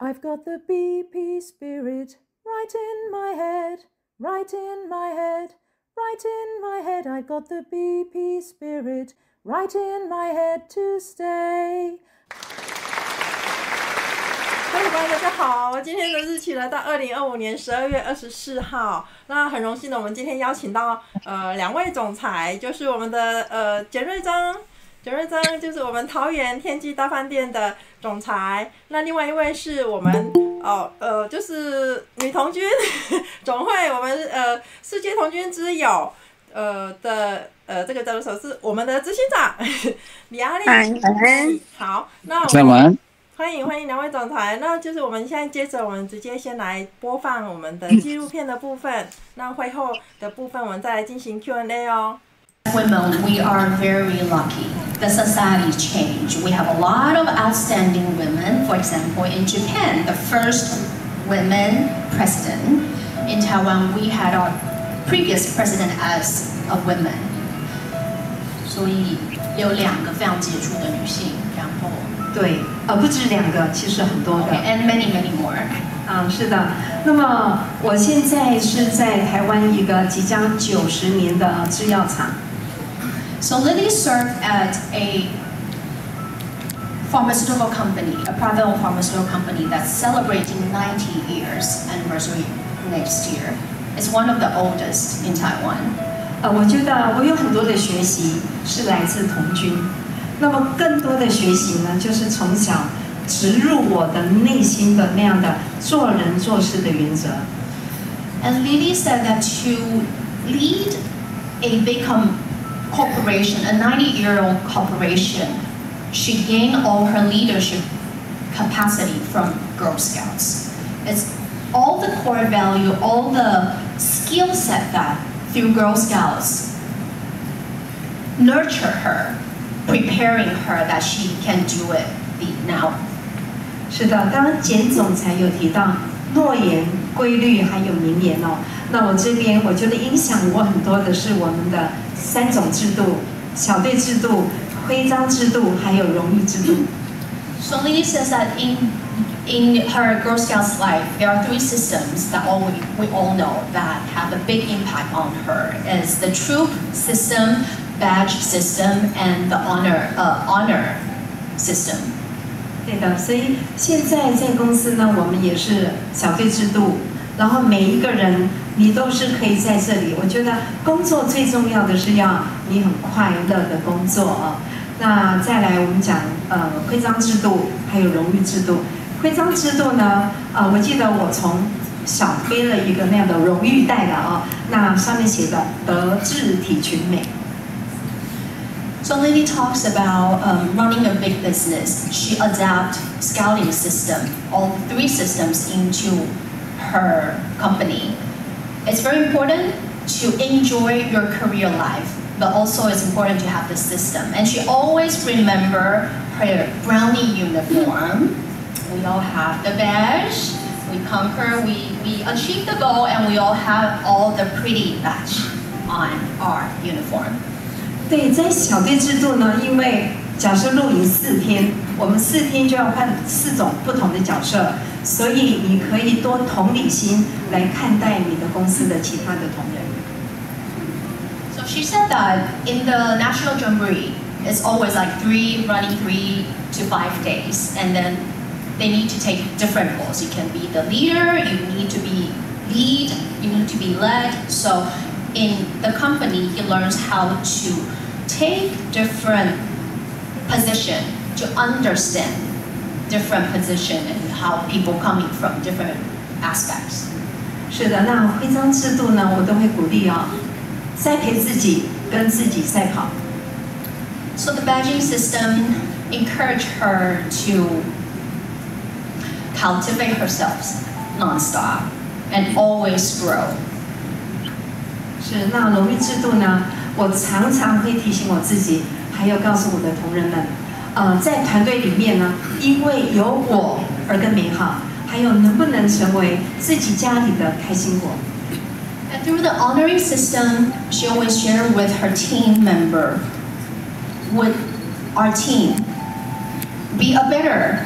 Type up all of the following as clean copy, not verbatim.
I've got the BP spirit right in my head, right in my head, right in my head. I've got the BP spirit right in my head to stay. 各位观众大家好，今天的日期来到2025年12月24号。那很荣幸的，我们今天邀请到两位总裁，就是我们的简瑞章就是我们桃园天际大饭店的总裁。那另外一位是我们就是女童军总会，我们世界童军之友的这个叫做是我们的执行长李阿丽。好，那我们欢迎两位总裁。那就是我们现在接着我们直接先来播放我们的纪录片的部分，那会后的部分我们再来进行 Q&A 哦。Women, we are very lucky. The society changed. We have a lot of outstanding women. For example, in Japan, the first women president. In Taiwan, we had our previous president as a woman. 所以有2个非常杰出的女性，然后对，不止2个，其实很多的。And many more. 是的。那么我现在是在台湾一个即将90年的制药厂。So Lily served at a pharmaceutical company, a private pharmaceutical company that's celebrating 90 years anniversary next year. It's one of the oldest in Taiwan. 我觉得我有很多的学习是来自童军，那么更多的学习呢，就是从小植入我的内心的那样的做人做事的原则。And Lily said that to lead a big corporation, a 90-year-old corporation, she gained all her leadership capacity from Girl Scouts. It's all the core value, all the skill set that through Girl Scouts nurture her, preparing her that she can do it now. 是的，刚刚简总裁有提到诺言、规律还有名言哦。那我这边我觉得影响我很多的是我们的3种制度：小队制度、徽章制度，还有荣誉制度。So Lily says that in her Girl Scouts life, there are 3 systems that we all know that have a big impact on her. Is the troop system, badge system, and the honor system. 对的，所以现在在公司呢，我们也是小队制度，然后每一个人你都是可以在这里。我觉得工作最重要的是要你很快乐的工作啊。那再来我们讲徽章制度，还有荣誉制度。徽章制度呢，我记得我从小背了一个那样的荣誉带的啊，那上面写的德智体群美。So Lily talks about running a big business. She adapted scouting system, all 3 systems into her company. It's very important to enjoy your career life, but also it's important to have the system. And she always remember her brownie uniform. We all have the badge. We conquer, we achieve the goal, and we all have all the pretty badge on our uniform. 对，在小队制度呢，因为假设露营4天，我们4天就要换4种不同的角色，所以你可以多同理心来看待你的公司的其他的同仁。So she said that in the National Jamboree, it's always like running 3 to 5 days, and then they need to take different roles. You can be the leader, you need to be led. So in the company, he learns how to take different position, to understand different position and how people coming from different aspects. 是的，那徽章制度呢，我都会鼓励栽培自己，跟自己赛跑。So the badging system encouraged her to cultivate herself nonstop and always grow. 是，那荣誉制度呢？我常常会提醒我自己，还有告诉我的同仁们，在团队里面呢，因为有我而更美好，还有能不能成为自己家里的开心果。And through the honoring system, she always shared with her team member, with our team, be a better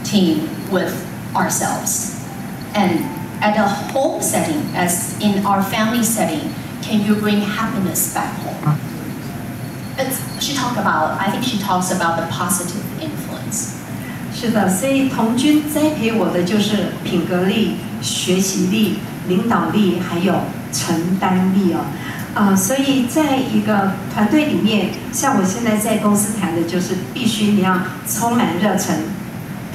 team with ourselves. And at a home setting, as in our family setting, can you bring happiness back home? I think she talks about the positive influence. 是的，所以童军栽培我的就是品格力、学习力、领导力，还有承担力哦。所以在一个团队里面，像我现在在公司谈的就是必须你要充满热忱，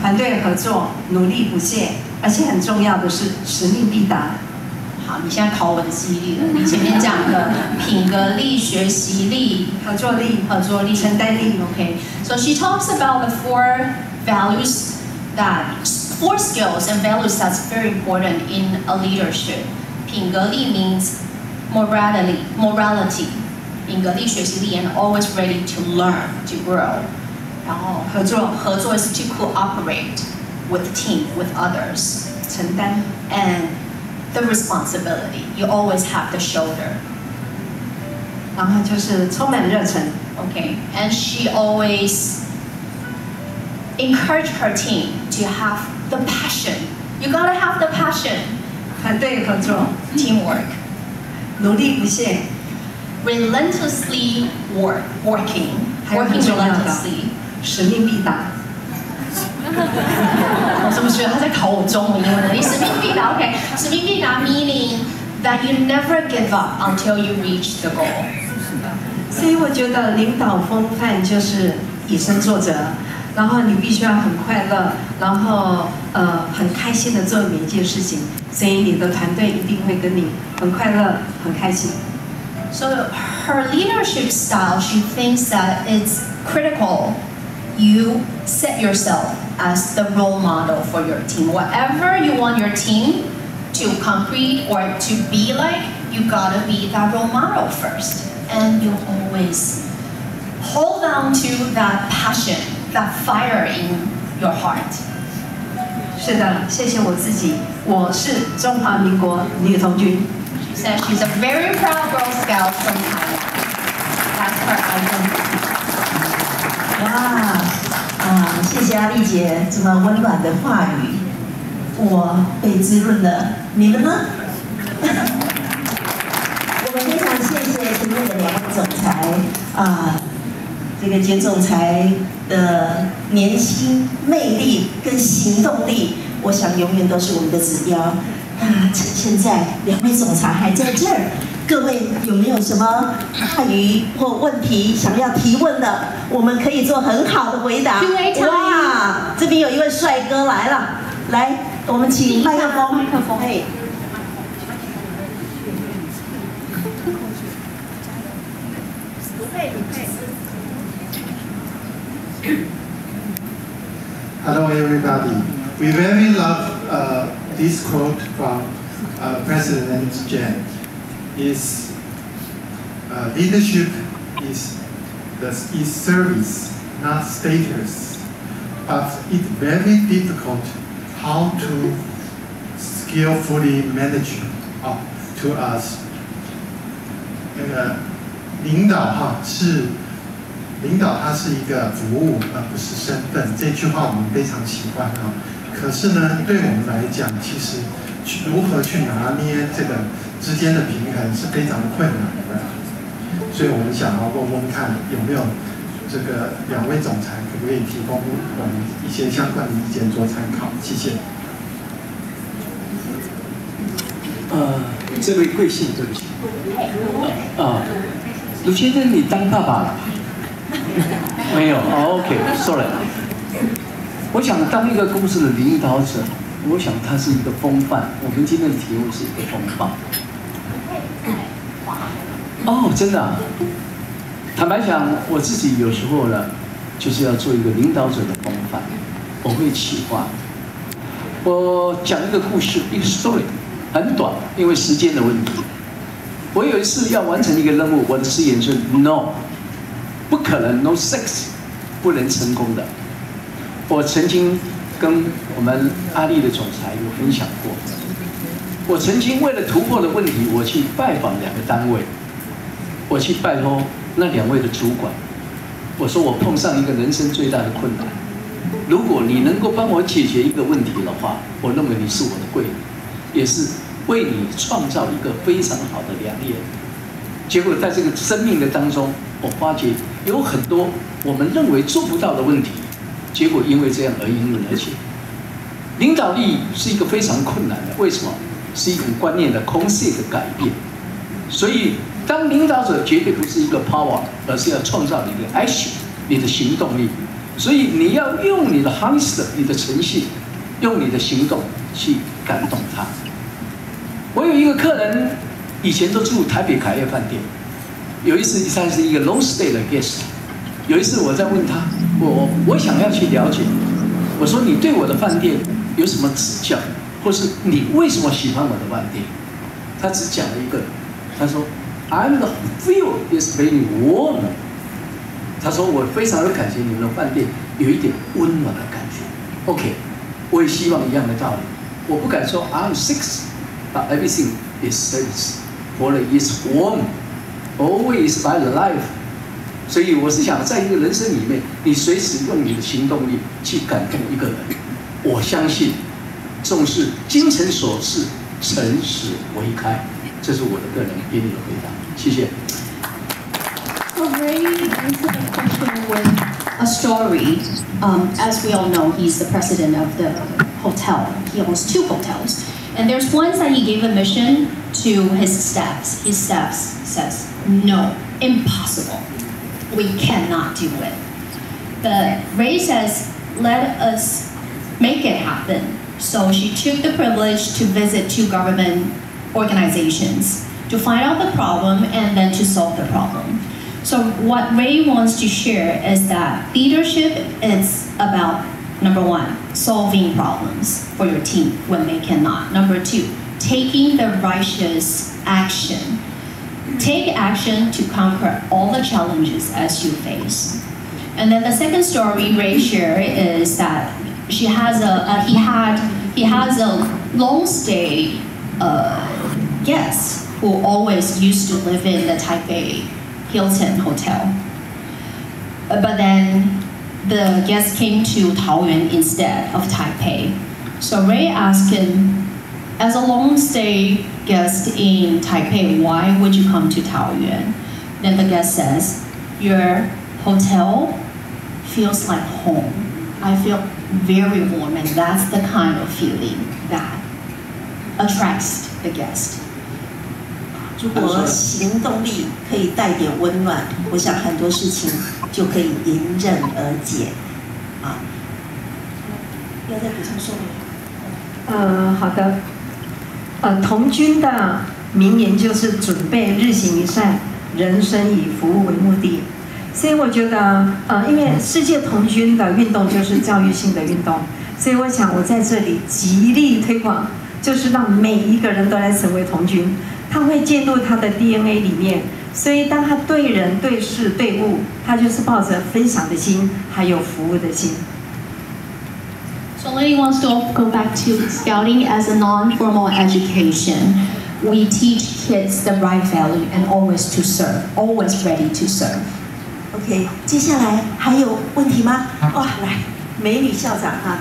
团队合作，努力不懈，而且很重要的是使命必达。好，你现在考我的记忆力了。你前面讲的品格力、学习力、合作力、承担力。Okay, so she talks about the four skills and values that's very important in a leadership. 品格力 means morality. 品格力、学习力 and always ready to learn, to grow. 然后合作 is to cooperate with team, with others. 承担 and the responsibility. You always have the shoulder. 然后就是充满热忱。Okay, and she always encouraged her team to have the passion. You gotta have the passion. 团队合作 teamwork. 努力不懈 relentlessly working 还有很重要的 relentlessly. 使命必达。我怎么觉得他在考我中文英文能力？使命必达 ，OK， 使命必达 meaning that you never give up until you reach the goal. 所以我觉得领导风范就是以身作则，然后你必须要很快乐，然后很开心的做每一件事情，所以你的团队一定会跟你很快乐、很开心。So her leadership style, she thinks that it's critical. You set yourself as the role model for your team. Whatever you want your team to complete or to be like, you gotta be that role model first. And you always hold on to that passion, that fire in your heart. 是的，谢谢我自己，我是中华民国女童军。She said she's a very proud Girl Scout from Thailand. That's her identity. 哇，谢谢阿丽姐这么温暖的话语，我被滋润了，你们呢？我们非常谢谢前面的两位总裁这个简总裁的年轻、魅力跟行动力，我想永远都是我们的指标。趁现在两位总裁还在这儿，各位有没有什么话语或问题想要提问的？我们可以做很好的回答。哇，这边有一位帅哥来了，来，我们请麦克风。哎。Hello, everybody. We very love this quote from President Jen. Is leadership is service, not status. But it's very difficult how to skillfully manage to us. 那个领导领导它是一个服务，而不是身份。这句话我们非常喜欢可是呢，对我们来讲，其实如何去拿捏这个之间的平衡是非常困难的。所以我们想要问问看，有没有这个两位总裁可不可以提供我们一些相关的意见做参考？谢谢。这位贵姓？对不起。卢先生，你当爸爸了？没有，OK，sorry。我想当一个公司的领导者，我想他是一个风范。我们今天的题目是一个风范。真的啊。坦白讲，我自己有时候呢，就是要做一个领导者的风范。我会企划。我讲一个故事，一个 story， 很短，因为时间的问题。我有一次要完成一个任务，我的誓言是 no， 不可能 no sex， 不能成功的。我曾经跟我们阿力的总裁有分享过，我曾经为了突破的问题，我去拜访2个单位，我去拜托那2位的主管，我说我碰上一个人生最大的困难，如果你能够帮我解决一个问题的话，我认为你是我的贵人，也是为你创造一个非常好的良缘。结果在这个生命的当中，我发觉有很多我们认为做不到的问题，结果因为这样而迎刃而解。领导力是一个非常困难的，为什么？是一种观念的concept的改变。所以，当领导者绝对不是一个 power， 而是要创造你的 action， 你的行动力。所以你要用你的 honesty， 你的诚信，用你的行动去感动他。我有一个客人，以前都住台北凯悦饭店，有一次他是一个 long stay 的 guest， 有一次我在问他，我想要去了解，我说你对我的饭店有什么指教，或是你为什么喜欢我的饭店？他只讲了一个，他说 I'm the feel is very warm。他说我非常的感谢你们的饭店有一点温暖的感觉。OK， 我也希望一样的道理。我不敢说 I'm six，but everything is service， for it is warm，always by the life。所以我是想，在一个人生里面，你随时用你的行动力去感动一个人。我相信，重视精诚所至，诚实为开，这是我的个人给你的回答。谢谢。So Ray answered the question with a story. As we all know, he's the president of the hotel. He owns 2 hotels. And there's once that he gave a mission to his staffs. His staff says, no, impossible. We cannot do it. But Ray says, let us make it happen. So she took the privilege to visit 2 government organizations to find out the problem and then to solve the problem. So what Ray wants to share is that leadership is about, number 1, solving problems for your team when they cannot. Number 2, taking the righteous action. Take action to conquer all the challenges as you face. And then the second story Ray shared is that he has a long stay guest who always used to live in the Taipei Hilton Hotel. But then the guest came to Taoyuan instead of Taipei. So Ray asked him, as a long stay guest in Taipei, why would you come to Taoyuan? Then the guest says, your hotel feels like home. I feel very warm, and that's the kind of feeling that attracts the guest. 如果行动力可以带点温暖，我想很多事情就可以迎刃而解。啊，要再补充说明？好的。童军的名言就是准备日行一善，人生以服务为目的。所以我觉得，因为世界童军的运动就是教育性的运动，所以我想我在这里极力推广，就是让每一个人都来成为童军。他会进入他的 DNA 里面，所以当他对人、对事、对物，他就是抱着分享的心，还有服务的心。So Lily wants to go back to Scouting as a non-formal education. We teach kids the right value and always to serve, always ready to serve. OK， 接下来还有问题吗？哇，来，美女校长哈。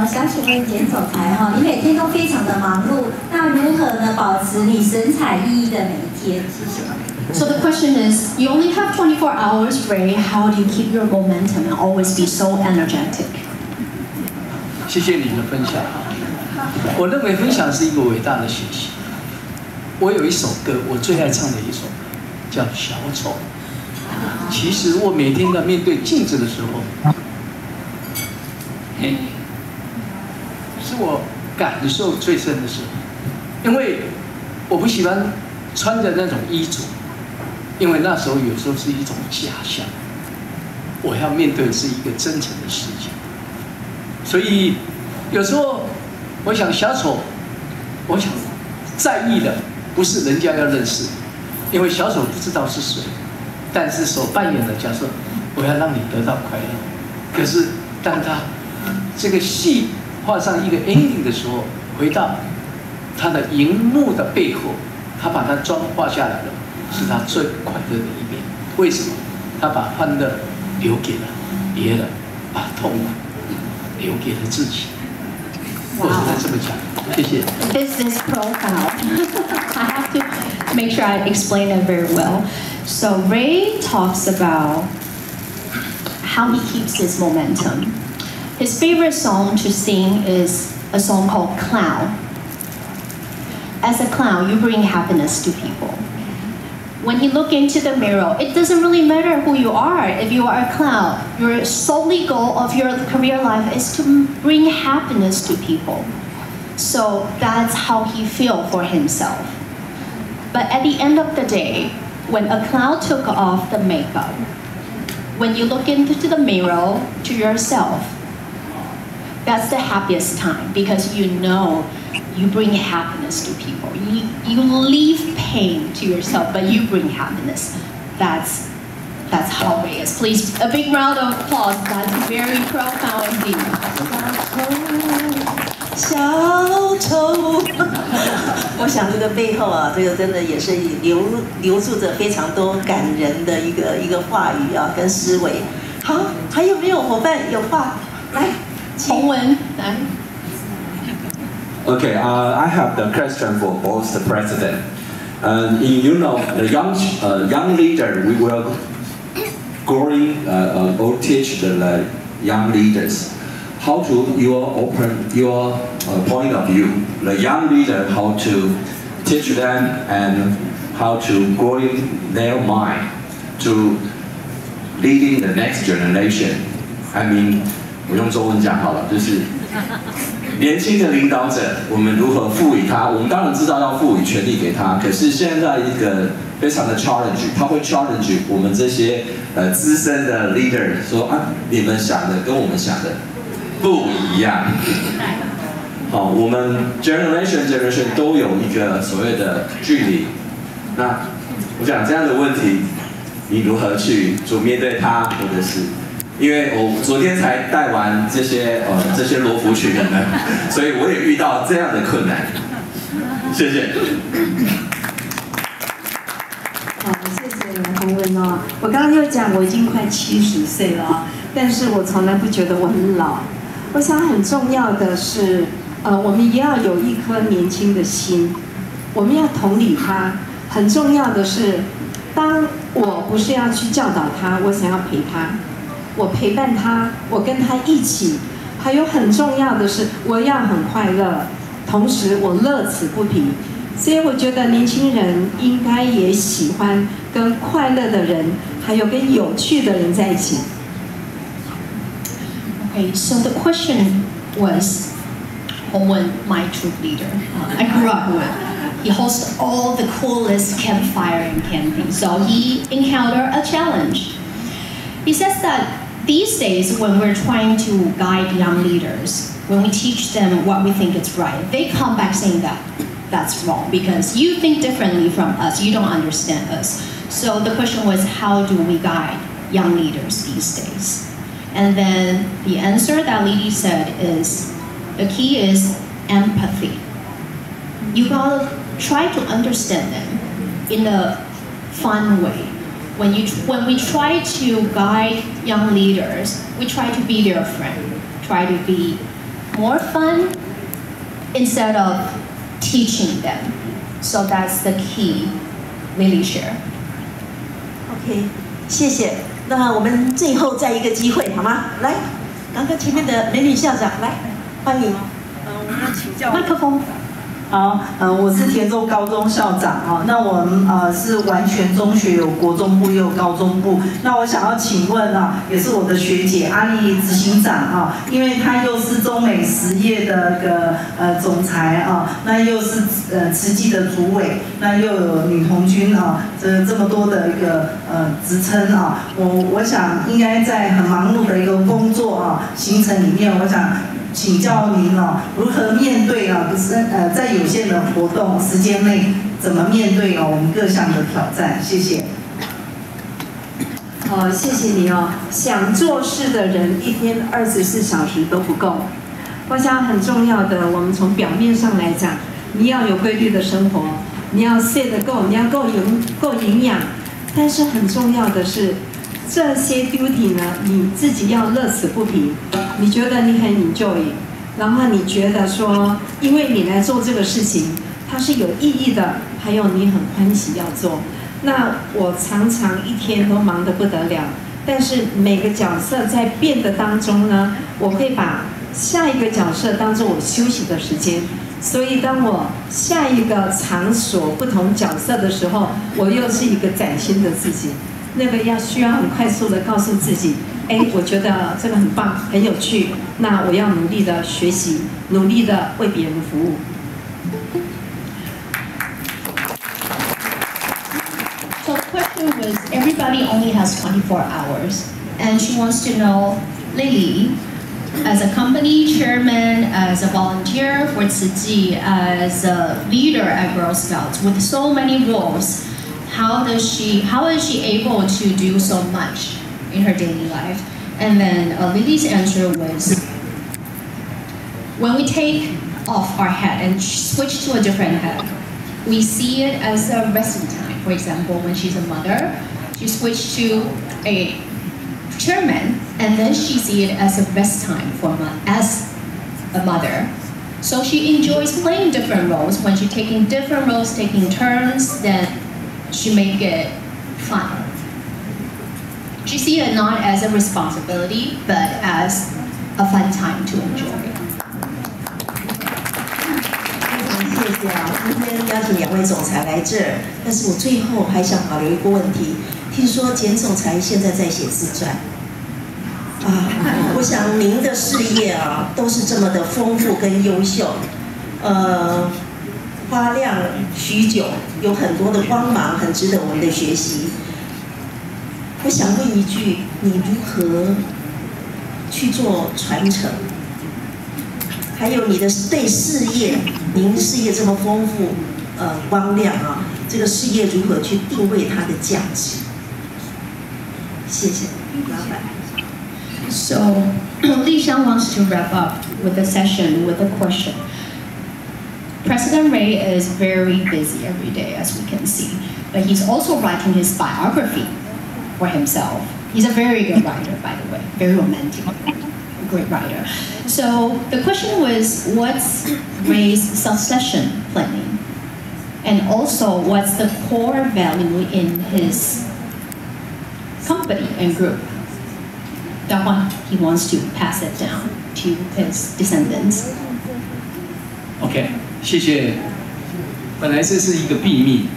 想请问简总裁哈，你每天都非常的忙碌，那如何呢保持你神采奕奕的每一天？谢谢。So the question is, you only have 24 hours, Ray. How do you keep your momentum and always be so energetic? 谢谢你的分享。我认为分享是一个伟大的学习。我有一首歌，我最爱唱的一首歌，叫《小丑》。其实我每天在面对镜子的时候，是我感受最深的时候，因为我不喜欢穿着那种衣着，因为那时候有时候是一种假象，我要面对的是一个真诚的世界。所以有时候我想小丑，我想在意的不是人家要认识，因为小丑不知道是谁，但是所扮演的角色，我要让你得到快乐。可是当他这个戏画上一个 ending 的时候，回到他的荧幕的背后，他把他妆画下来了，是他最快乐的一面。为什么？他把欢乐留给了别人，把痛苦留给了自己。我只能这么讲，谢谢。This is profound. I have to make sure I explain it very well. So Ray talks about how he keeps his momentum. His favorite song to sing is a song called Clown. As a clown, you bring happiness to people. When you look into the mirror, it doesn't really matter who you are. If you are a clown, your solely goal of your career life is to bring happiness to people. So that's how he feels for himself. But at the end of the day, when a clown took off the makeup, when you look into the mirror to yourself, that's the happiest time because you know you bring happiness to people. You leave pain to yourself, but you bring happiness. That's how it is. Please, a big round of applause. That's very profound indeed. 小丑，我想这个背后啊，这个真的也是留住着非常多感人的一个话语啊，跟思维。好，还有没有伙伴有话来？洪文来。Okay, I have the question for both the president. The young leader, we will growing or teach the young leaders how to your point of view. The young leader how to teach them and how to growing their mind to leading the next generation. I mean, 我用中文讲好了，就是。年轻的领导者，我们如何赋予他？我们当然知道要赋予权力给他，可是现在一个非常的 challenge， 他会 challenge 我们这些资深的 leader 说啊，你们想的跟我们想的不一样。好，我们 generation 都有一个所谓的距离。那我想这样的问题，你如何去面对它，或者是？因为我昨天才带完这些罗浮群人们，所以我也遇到这样的困难。谢谢。好，谢谢洪文哦。我刚刚就讲我已经快70岁了，但是我从来不觉得我很老。我想很重要的是，我们也要有一颗年轻的心，我们要同理他。很重要的是，当我不是要去教导他，我想要陪他。我陪伴他，我跟他一起，还有很重要的是，我要很快乐，同时我乐此不疲。所以我觉得年轻人应该也喜欢跟快乐的人，还有跟有趣的人在一起。Okay, so the question was, Hongwen, my troop leader, I grew up with. He hosts all the coolest campfire and camping, so he encountered a challenge. He says that these days, when we're trying to guide young leaders, when we teach them what we think is right, they come back saying that that's wrong because you think differently from us, you don't understand us. So the question was, how do we guide young leaders these days? And then the answer that Lily said is, the key is empathy. You gotta try to understand them in a fun way. When we try to guide young leaders, we try to be their friend, try to be more fun instead of teaching them. So that's the key, Lily share. OK， 谢谢。那我们最后再一个机会，好吗？来，刚刚前面的美女校长，来，欢迎。我们要请教麦克风。好，我是田中高中校长啊。那我们是完全中学有国中部也有高中部。那我想要请问啊，也是我的学姐阿丽执行长啊，因为她又是中美实业的总裁啊，那又是慈济的主委，那又有女童军啊，这么多的一个职称啊，我想应该在很忙碌的一个工作啊行程里面，我想请教您哦，如何面对啊，在有限的活动时间内，怎么面对哦我们各项的挑战？谢谢。谢谢你哦。想做事的人一天24小时都不够。我想很重要的，我们从表面上来讲，你要有规律的生活，你要睡得够，你要够营养。但是很重要的是，这些 duty 呢，你自己要乐此不疲，你觉得你很 enjoy， 然后你觉得说，因为你来做这个事情，它是有意义的，还有你很欢喜要做。那我常常一天都忙得不得了，但是每个角色在变的当中呢，我会把下一个角色当做我休息的时间。所以当我下一个场所不同角色的时候，我又是一个崭新的自己。那个需要很快速的告诉自己，我觉得这个很棒，很有趣，那我要努力的学习，努力的为别人服务。So the question was, everybody only has 24 hours, and she wants to know, Lily, as a company chairman, as a volunteer for Tzu Chi, as a leader at Girl Scouts, with so many roles, how is she able to do so much in her daily life? And then Lily's answer was, when we take off our hat and switch to a different hat, we see it as a resting time. For example, when she's a mother, she switched to a chairman, and then she sees it as a rest time as a mother. So she enjoys playing different roles. When she's taking different roles, taking turns, then she make it fun. She sees it not as a responsibility, but as a fun time to enjoy. 谢谢啊！今天邀请两位总裁来这儿，但是我最后还想保留一个问题。听说简总裁现在在写自传啊，我想您的事业啊都是这么的丰富跟优秀，花亮许久，有很多的光芒，很值得我们的学习。我想问一句，你如何去做传承？还有你的对事业，您事业这么丰富，光亮啊，这个事业如何去定位它的价值？谢谢，老板。So Li Xiang wants to wrap up with the session with a question. President Ray is very busy every day, as we can see, but he's also writing his biography for himself. He's a very good writer, by the way, very romantic. Great writer. So the question was, what's Ray's succession planning? And also, what's the core value in his company and group? That one, he wants to pass it down to his descendants. OK， 谢谢。本来这是一个秘密，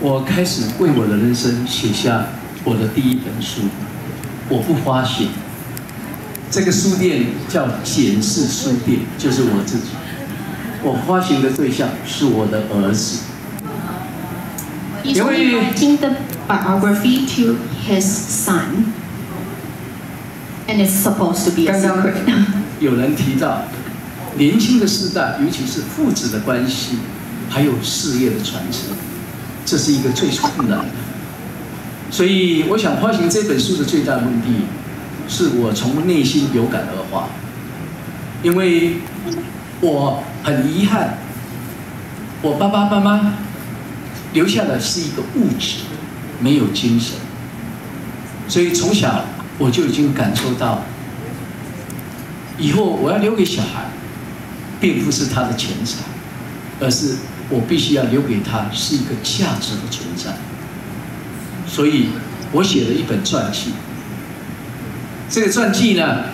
我开始为我的人生写下我的第一本书。我不花钱，这个书店叫简氏书店，就是我自己。我发行的对象是我的儿子。He's only writing the biography to his son, and it's supposed to be a secret. 刚刚有人提到，年轻的世代，尤其是父子的关系，还有事业的传承，这是一个最困难的。所以，我想发行这本书的最大目的，是我从内心有感而发，因为我很遗憾，我爸爸妈妈留下的是一个物质，没有精神，所以从小我就已经感受到，以后我要留给小孩，并不是他的钱财，而是我必须要留给他是一个价值的存在。所以我写了一本传记，这个传记呢，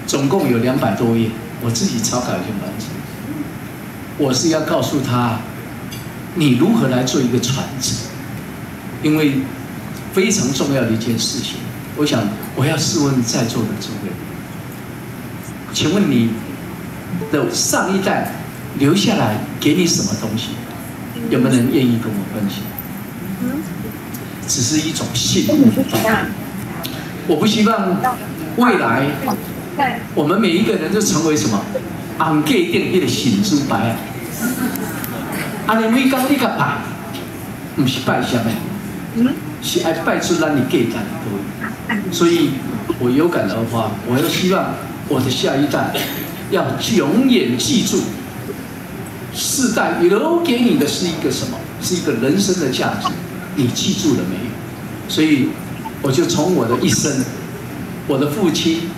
总共有200多页，我自己草稿已经完成。我是要告诉他，你如何来做一个传承，因为非常重要的一件事情。我想我要试问在座的诸位，请问你的上一代留下来给你什么东西？有没有人愿意跟我分享？只是一种信物。我不希望未来我们每一个人都成为什么？红价顶迄个神主牌啊！安尼每工你甲拜，不是拜什么，是爱拜出咱的价值的。所以我有感而发，我要希望我的下一代要永远记住，世代留给你的是一个什么？是一个人生的价值。你记住了没有？所以我就从我的一生，我的父亲、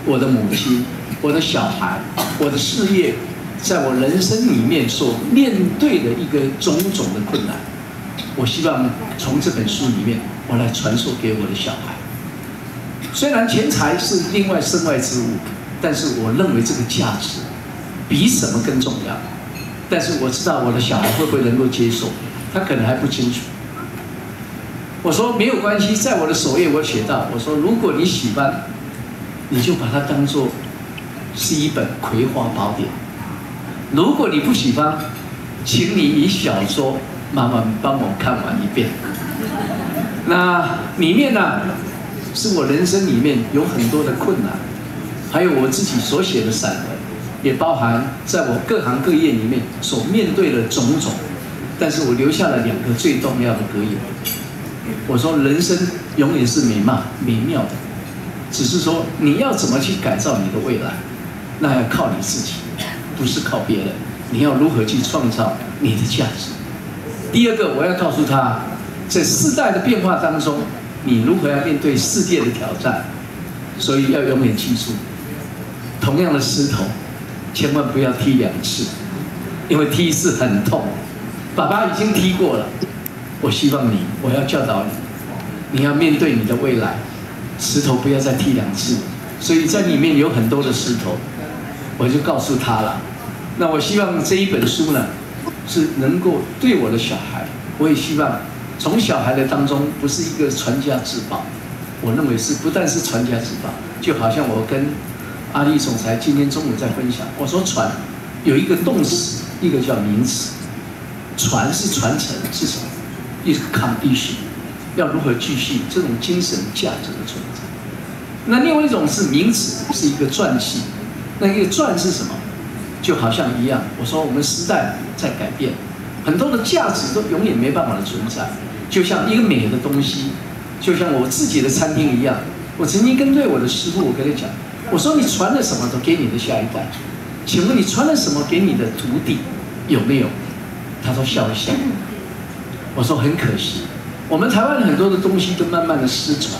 我的母亲、我的小孩、我的事业，在我人生里面所面对的一个种种的困难，我希望从这本书里面，我来传授给我的小孩。虽然钱财是另外身外之物，但是我认为这个价值比什么更重要。但是我知道我的小孩会不会能够接受，他可能还不清楚。我说没有关系，在我的首页我写到，我说如果你喜欢，你就把它当作是一本《葵花宝典》；如果你不喜欢，请你以小说慢慢帮我看完一遍。那里面呢，是我人生里面有很多的困难，还有我自己所写的散文，也包含在我各行各业里面所面对的种种。但是我留下了2个最重要的格言。我说人生永远是美妙的，只是说你要怎么去改造你的未来，那要靠你自己，不是靠别人。你要如何去创造你的价值？第2个，我要告诉他，在世代的变化当中，你如何要面对世界的挑战。所以要永远记住，同样的石头，千万不要踢2次，因为踢1次很痛。爸爸已经踢过了。我希望我要教导你，你要面对你的未来，石头不要再踢2次。所以在里面有很多的石头，我就告诉他了。那我希望这一本书呢，是能够对我的小孩，我也希望从小孩的当中不是一个传家之宝，我认为是不但是传家之宝，就好像我跟阿里总裁今天中午在分享，我说传有一个动词，一个叫名词，传是传承是什么？一个 condition， 要如何继续这种精神价值的存在。那另外一种是名词，是一个传记。那一个传是什么？就好像一样，我说我们时代在改变，很多的价值都永远没办法的存在。就像一个美的东西，就像我自己的餐厅一样。我曾经跟对我的师傅，我跟他讲，我说你传了什么都给你的下一代，请问你传了什么给你的徒弟？有没有？他说笑一笑。我说很可惜，我们台湾很多的东西都慢慢的失传，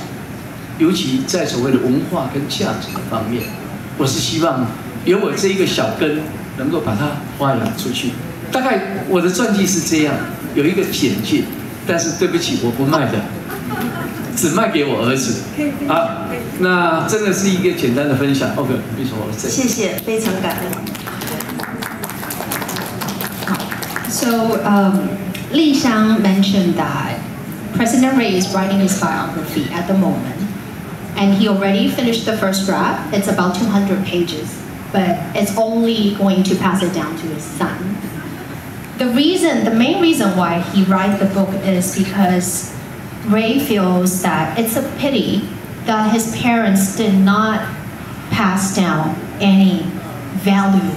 尤其在所谓的文化跟价值的方面，我是希望有我这一个小根能够把它发扬出去。大概我的传记是这样，有一个简介，但是对不起，我不卖的，只卖给我儿子。啊，那真的是一个简单的分享。OK， 秘书我这。谢谢，非常感恩。So, Li Xiang mentioned that President Ray is writing his biography at the moment, and he already finished the first draft. It's about 200 pages, but it's only going to pass it down to his son. The main reason why he writes the book is because Ray feels that it's a pity that his parents did not pass down any value,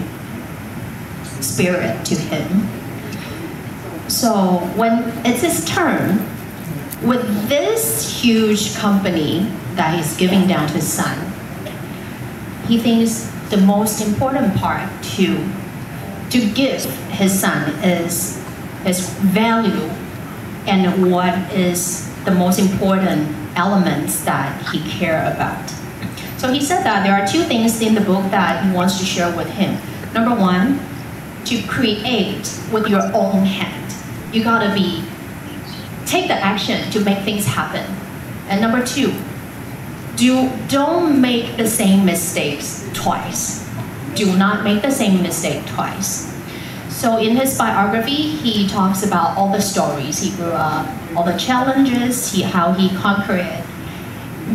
spirit to him. So when it's his turn, with this huge company that he's giving down to his son, he thinks the most important part to give his son is value and what is the most important elements that he cares about. So he said that there are 2 things in the book that he wants to share with him. Number 1, to create with your own hand. You gotta take the action to make things happen. And number 2, don't make the same mistakes twice. Do not make the same mistake twice. So in his biography, he talks about all the stories he grew up, all the challenges, how he conquered it.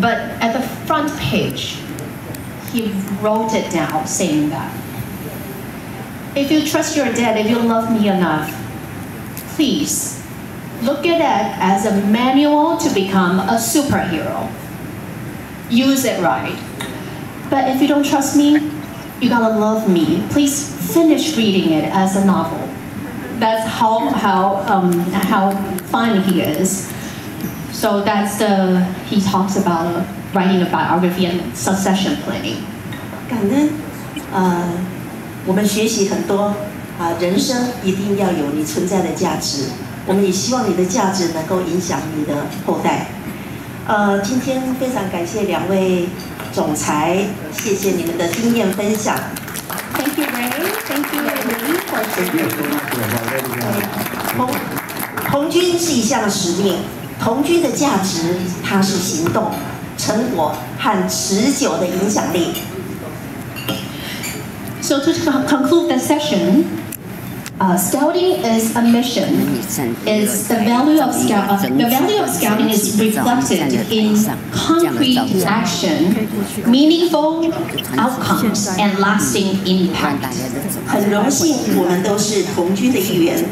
But at the front page, he wrote it down saying that, if you trust your dad, if you love me enough, please look at it as a manual to become a superhero. Use it right. But if you don't trust me, you gotta love me. Please finish reading it as a novel. That's how fun he is. So he talks about writing a biography and succession planning. 感恩，我们学习很多人生一定要有你存在的价值。我们也希望你的价值能够影响你的后代。今天非常感谢两位总裁，谢谢你们的经验分享。Thank you, Ray. Thank you, Lee, for sharing. 童军是一项使命，童军的价值它是行动、成果和持久的影响力。So to conclude the session, scouting is a mission. Is the value of scouting is reflected in concrete action, meaningful outcomes, and lasting impact. 很荣幸，我们都是童军的一员。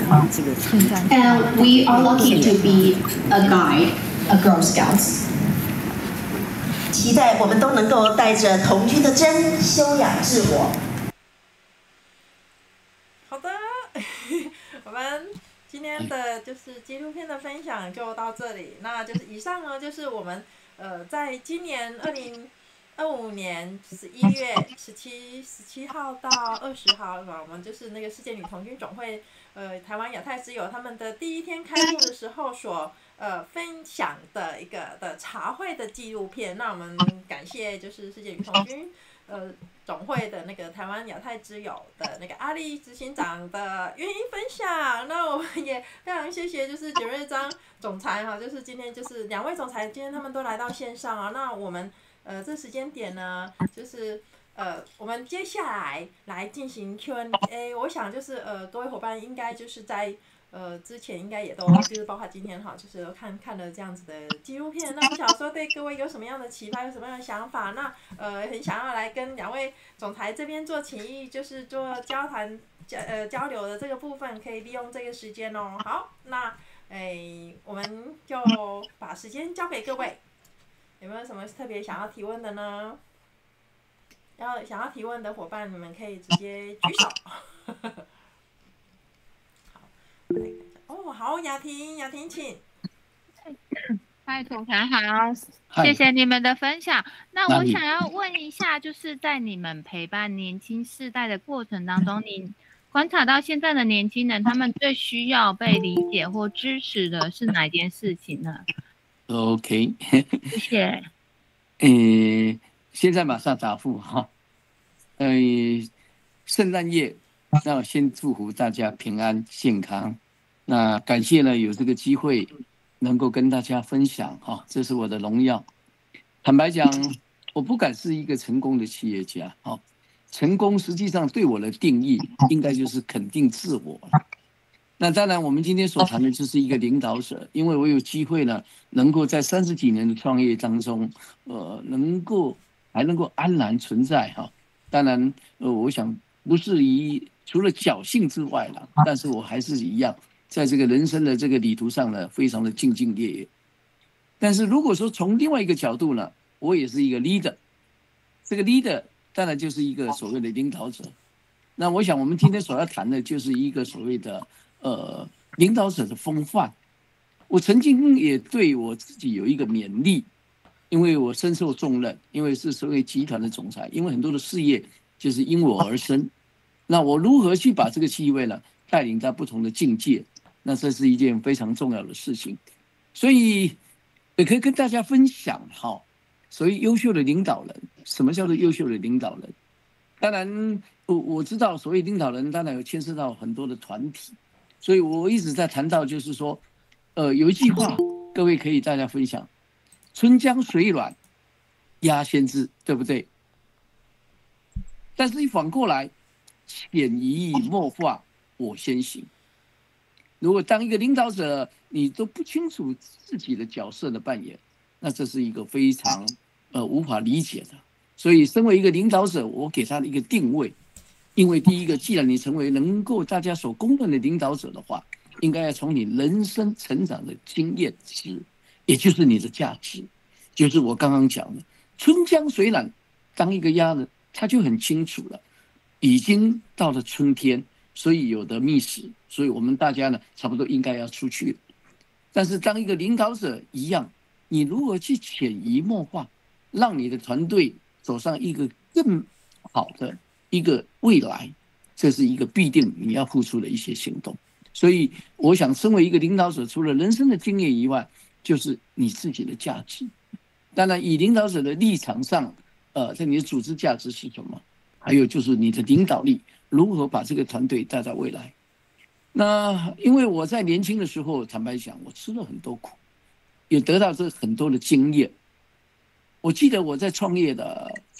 And we are lucky to be a guide, a Girl Scouts. 期待我们都能够带着童军的真修养自我。好的，我们今天的就是纪录片的分享就到这里。那就是以上呢，就是我们在今年2025年11月17号到20号，我们就是那个世界女童军总会台湾亚太之友他们的第一天开幕的时候所分享的一个的茶会的纪录片。那我们感谢就是世界女童军总会的那个台湾亚太之友的那个阿力执行长的愿意分享。那我们也非常谢谢就是简瑞章总裁哈，就是今天就是两位总裁今天他们都来到线上啊。那我们这时间点呢，就是我们接下来进行 Q&A。我想就是各位伙伴应该就是在之前应该也都就是包括今天哈，就是看了这样子的纪录片。那我想说对各位有什么样的启发，有什么样的想法？那很想要来跟两位总裁这边做情谊，就是做交流的这个部分，可以利用这个时间哦。好，那我们就把时间交给各位。有没有什么特别想要提问的呢？想要提问的伙伴，你们可以直接举手。好，雅婷，请。嗨，总裁好，谢谢你们的分享。那我想要问一下，就是在你们陪伴年轻世代的过程当中，你观察到现在的年轻人，他们最需要被理解或支持的是哪件事情呢？ OK， 谢谢。现在马上答复哈。圣诞夜，那我先祝福大家平安健康。那感谢呢有这个机会能够跟大家分享哈，这是我的荣耀。坦白讲，我不敢是一个成功的企业家哈，成功实际上对我的定义应该就是肯定自我。那当然，我们今天所谈的就是一个领导者，因为我有机会呢，能够在30几年的创业当中，还能够安然存在哈。当然，我想不是除了侥幸之外了，但是我还是一样，在这个人生的这个旅途上呢，非常的兢兢业业。但是如果说从另外一个角度呢，我也是一个 leader， 这个 leader 当然就是一个所谓的领导者。那我想我们今天所要谈的就是一个所谓的领导者的风范。我曾经也对我自己有一个勉励，因为我深受重任，因为是所谓集团的总裁，因为很多的事业就是因我而生。那我如何去把这个企业呢带领到不同的境界？那这是一件非常重要的事情，所以也可以跟大家分享哈。所谓优秀的领导人，什么叫做优秀的领导人？当然，我知道所谓领导人当然有牵涉到很多的团体。所以我一直在谈到，就是说，有一句话，各位可以大家分享：春江水暖鸭先知，对不对？但是你反过来，潜移默化，我先行。如果当一个领导者，你都不清楚自己的角色的扮演，那这是一个非常无法理解的。所以，身为一个领导者，我给他的一个定位。因为第一个，既然你成为能够大家所公认的领导者的话，应该要从你人生成长的经验值，也就是你的价值，就是我刚刚讲的春江水暖，当一个鸭呢，他就很清楚了，已经到了春天，所以有的觅食，所以我们大家呢，差不多应该要出去了。但是当一个领导者一样，你如何去潜移默化，让你的团队走上一个更好的一个未来，这是一个必定你要付出的一些行动。所以我想身为一个领导者，除了人生的经验以外，就是你自己的价值。当然，以领导者的立场上，在你的组织价值是什么？还有就是你的领导力如何把这个团队带到未来。那因为我在年轻的时候，坦白讲，我吃了很多苦，也得到这很多的经验。我记得我在出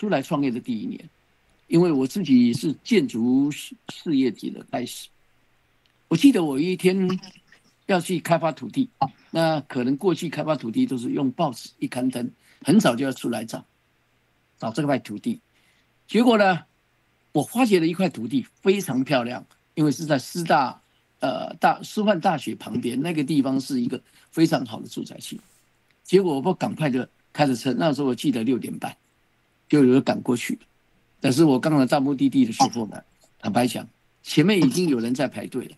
来创业的第1年，因为我自己是建筑事业体的开始。我记得我一天要去开发土地，那可能过去开发土地都是用报纸一刊登，很早就要出来找这块土地。结果呢，我发掘了一块土地非常漂亮，因为是在师范大学旁边，那个地方是一个非常好的住宅区。结果我赶快的开着车，那时候我记得6点半就有人赶过去。但是我刚到目的地的时候呢，坦白讲，前面已经有人在排队了。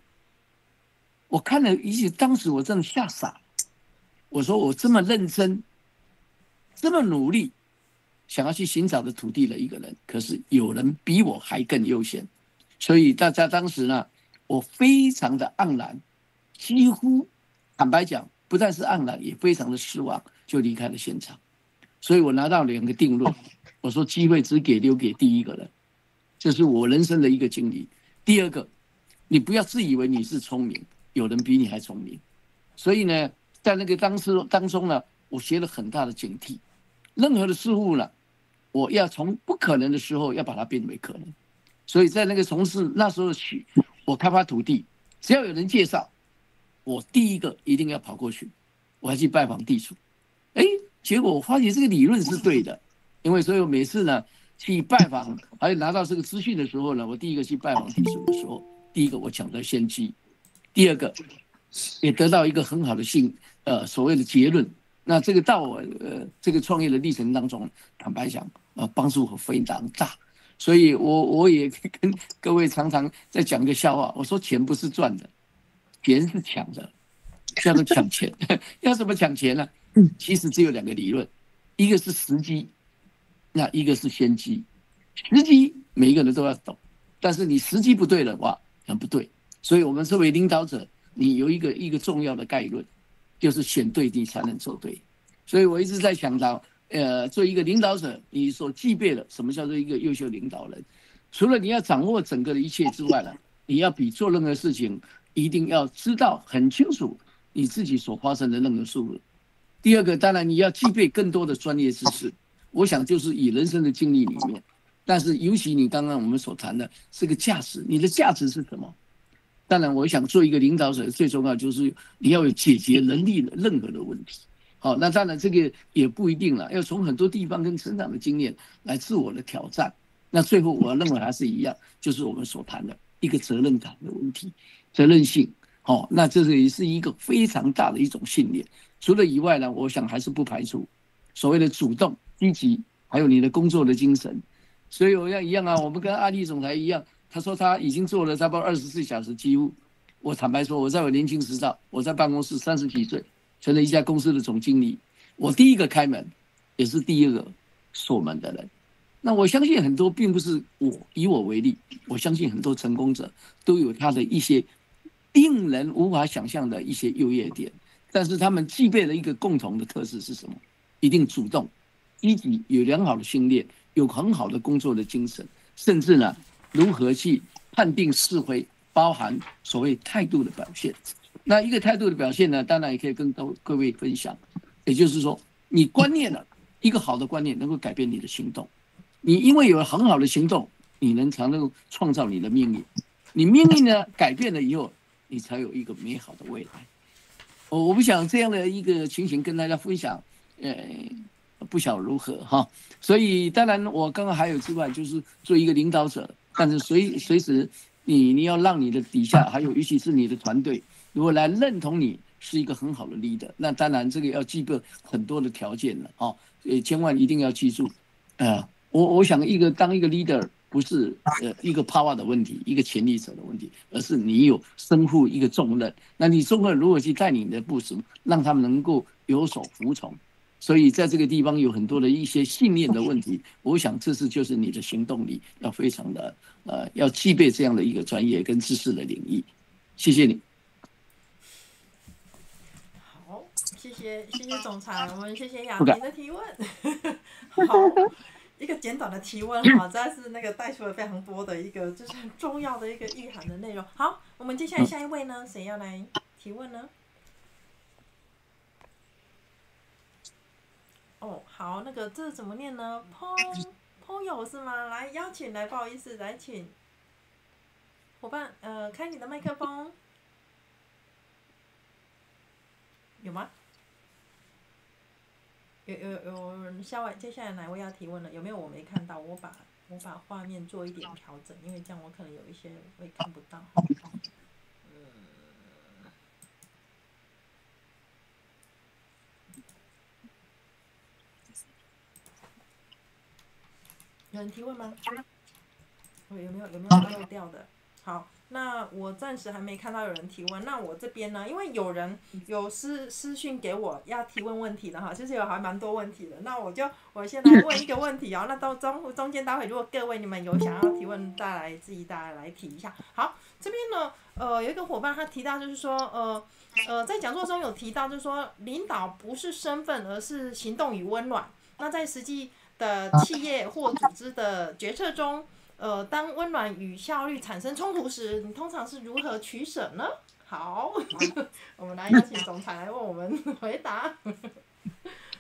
我看了当时我真的吓傻了。我说我这么认真，这么努力，想要去寻找的土地的一个人，可是有人比我还更优先。所以大家当时呢，我非常的黯然，几乎坦白讲，不但是黯然，也非常的失望，就离开了现场。所以我拿到2个定论，我说机会只留给第一个人，这是我人生的一个经历。第二个，你不要自以为你是聪明，有人比你还聪明。所以呢，在那个当中呢，我学了很大的警惕。任何的事物呢，我要从不可能的时候要把它变为可能。所以在那个从事那时候起，我开发土地，只要有人介绍，我第一个一定要跑过去，我还去拜访地主。结果我发现这个理论是对的，因为所以我每次呢去拜访，还有拿到这个资讯的时候呢，我第一个去拜访地主的时候，第一个我抢得先机，第二个也得到一个很好的所谓的结论。那这个到我这个创业的历程当中，坦白讲，帮助我非常大。所以我也跟各位常常在讲一个笑话，我说钱不是赚的，钱是抢的，叫做抢钱。要怎么抢钱呢？其实只有2个理论，一个是时机，那一个是先机。时机每一个人都要懂，但是你时机不对的话，很不对。所以我们作为领导者，你有一个重要的概论，就是选对你才能做对。所以我一直在强调，做一个领导者，你所具备的什么叫做一个优秀领导人？除了你要掌握整个的一切之外呢，你要比做任何事情一定要知道很清楚你自己所发生的任何事物。第二个，当然你要具备更多的专业知识，我想就是以人生的经历里面，但是尤其你刚刚我们所谈的这个价值，你的价值是什么？当然，我想做一个领导者，最重要就是你要有解决能力的任何的问题。好，那当然这个也不一定了，要从很多地方跟成长的经验来自我的挑战。那最后我认为还是一样，就是我们所谈的一个责任感的问题，责任性。好，那这也是一个非常大的一种训练。除了以外呢，我想还是不排除所谓的主动、积极，还有你的工作的精神。所以我要一样啊，我们跟阿里总裁一样，他说他已经做了差不多24小时，几乎。我坦白说，我在我年轻时代，我在办公室30几岁，成了一家公司的总经理，我第一个开门，也是第一个锁门的人。那我相信很多并不是以我为例，我相信很多成功者都有他的一些令人无法想象的一些优越点。但是他们具备了一个共同的特质是什么？一定主动、积极，有良好的训练，有很好的工作的精神，甚至呢，如何去判定是非，包含所谓态度的表现。那一个态度的表现呢，当然也可以跟各位分享，也就是说，你观念了一个好的观念，能够改变你的行动。你因为有了很好的行动，你才能够创造你的命运。你命运呢改变了以后，你才有一个美好的未来。我不想这样的一个情形跟大家分享，不晓如何哈。所以当然我刚刚还有之外，就是做一个领导者，但是随时你要让你的底下，还有尤其是你的团队，如果来认同你是一个很好的 leader， 那当然这个要具备很多的条件了啊，千万一定要记住，我想当一个 leader。不是一个 power 的问题，一个权力者的问题，而是你有身负一个重任。那你重任如何去带领你的部属，让他们能够有所服从？所以在这个地方有很多的一些信念的问题，我想这就是你的行动力要非常的要具备这样的一个专业跟知识的领域。谢谢你。好，谢谢总裁，我们谢谢雅婷的提问。好，一个简短的提问哈，这是那个带出了非常多的一个就是很重要的一个意涵的内容。好，我们接下来下一位呢，谁要来提问呢？哦，好，那个这怎么念呢？Po 友是吗？来邀请来，不好意思，来请伙伴开你的麦克风，有吗？有接下来哪位要提问了？有没有我没看到？我把画面做一点调整，因为这样我可能有一些会看不到。有人提问吗？有没有漏掉的？好，那我暂时还没看到有人提问。那我这边呢，因为有人有私讯给我要提问题的哈，就是还蛮多问题的。那我先来问一个问题哦。那到中间待会如果各位你们有想要提问，大家来提一下。好，这边呢，有一个伙伴他提到就是说，在讲座中有提到就是说，领导不是身份，而是行动与温暖。那在实际的企业或组织的决策中，当温暖与效率产生冲突时，你通常是如何取舍呢？好，我们来邀请总裁来为我们回答。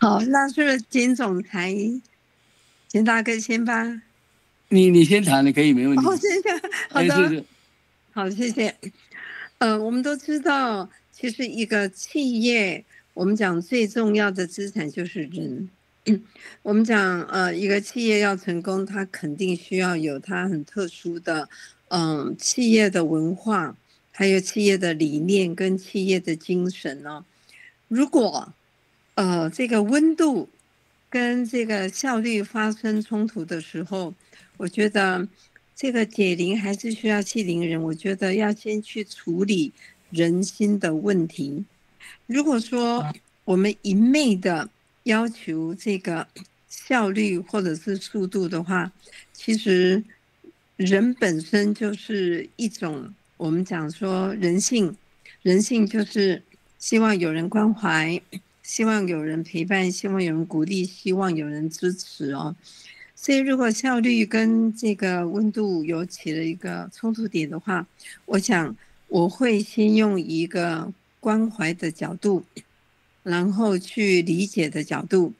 好，那是金总裁，金大哥先吧。你先谈，你可以没问题。好，谢谢。好的，好，谢谢。我们都知道，其实一个企业，我们讲最重要的资产就是人。我们讲一个企业要成功，它肯定需要有它很特殊的企业的文化，还有企业的理念跟企业的精神哦。如果这个温度跟这个效率发生冲突的时候，我觉得这个解铃还是需要系铃人。我觉得要先去处理人心的问题。如果说我们一昧的要求这个效率或者是速度的话，其实人本身就是一种我们讲说人性就是希望有人关怀，希望有人陪伴，希望有人鼓励，希望有人支持哦。所以如果效率跟这个温度有起了一个冲突点的话，我想我会先用一个关怀的角度，然后去理解的角度，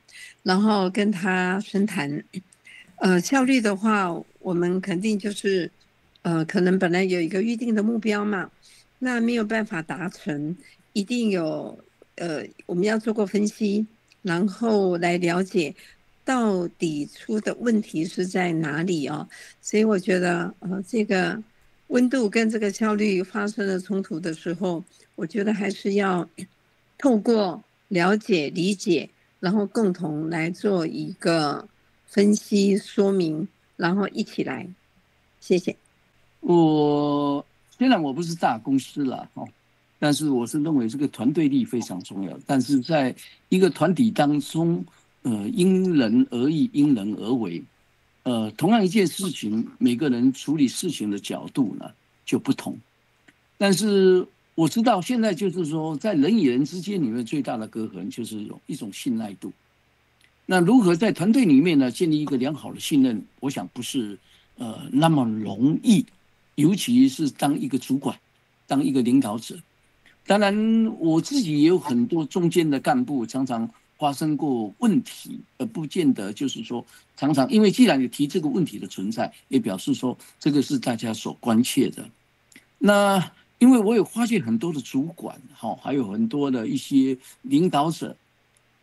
然后跟他深谈。效率的话，我们肯定就是可能本来有一个预定的目标嘛，那没有办法达成，一定有我们要做过分析，然后来了解到底出的问题是在哪里哦。所以我觉得这个温度跟这个效率发生了冲突的时候，我觉得还是要透过了解理解，然后共同来做一个分析说明，然后一起来。谢谢。虽然我不是大公司了但是我是认为这个团队力非常重要。但是在一个团体当中，因人而异，因人而为。同样一件事情，每个人处理事情的角度呢就不同。但是我知道现在就是说，在人与人之间里面最大的隔阂就是一种信赖度。那如何在团队里面呢建立一个良好的信任，我想不是那么容易，尤其是当一个主管，当一个领导者。当然我自己也有很多中间的干部常常发生过问题，不见得就是说常常，因为既然有提这个问题的存在，也表示说这个是大家所关切的。那因为我有发现很多的主管还有很多的一些领导者，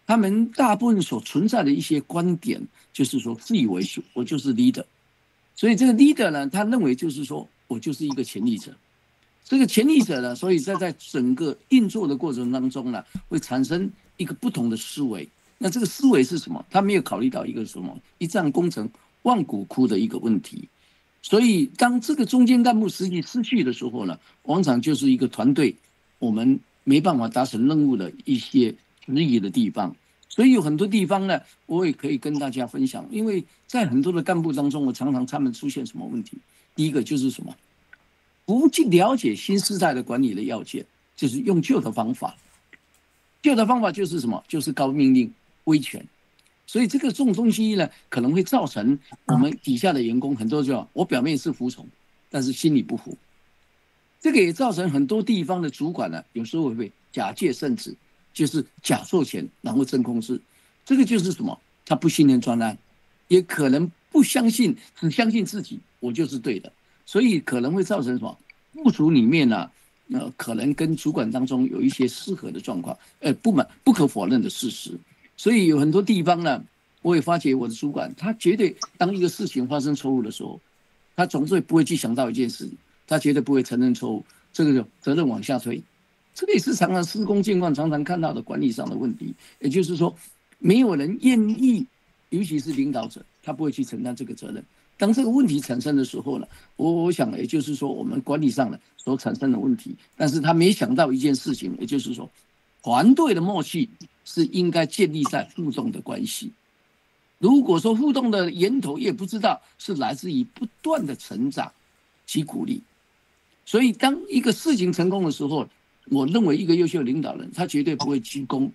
他们大部分所存在的一些观点就是说自以为是，我就是 leader。 所以这个 leader 呢，他认为就是说我就是一个权力者。这个权力者呢，所以在整个运作的过程当中呢，会产生一个不同的思维。那这个思维是什么？他没有考虑到一个什么一丈工程万骨枯的一个问题。所以当这个中间干部实际失去的时候呢，往往就是一个团队我们没办法达成任务的一些质疑的地方。所以有很多地方呢，我也可以跟大家分享。因为在很多的干部当中，我常常他们出现什么问题？第一个就是什么？不去了解新时代的管理的要件，就是用旧的方法。旧的方法就是什么？就是高命令、威权。所以这个种东西呢，可能会造成我们底下的员工很多就我表面是服从，但是心里不服。这个也造成很多地方的主管呢，有时候会假借圣旨，就是假授权，然后真空制。这个就是什么？他不信任专案，也可能不相信，只相信自己，我就是对的，所以可能会造成什么？部署里面呢，可能跟主管当中有一些失和的状况，不可否认的事实。所以有很多地方呢，我也发觉我的主管，他绝对当一个事情发生错误的时候，他总是不会去想到一件事，他绝对不会承认错误，这个责任往下推。这个也是常常司空见惯，常常看到的管理上的问题。也就是说，没有人愿意，尤其是领导者，他不会去承担这个责任。当这个问题产生的时候呢，我想也就是说，我们管理上呢所产生的问题，但是他没想到一件事情，也就是说，团队的默契是应该建立在互动的关系。如果说互动的源头也不知道，是来自于不断的成长及鼓励。所以当一个事情成功的时候，我认为一个优秀的领导人，他绝对不会居功，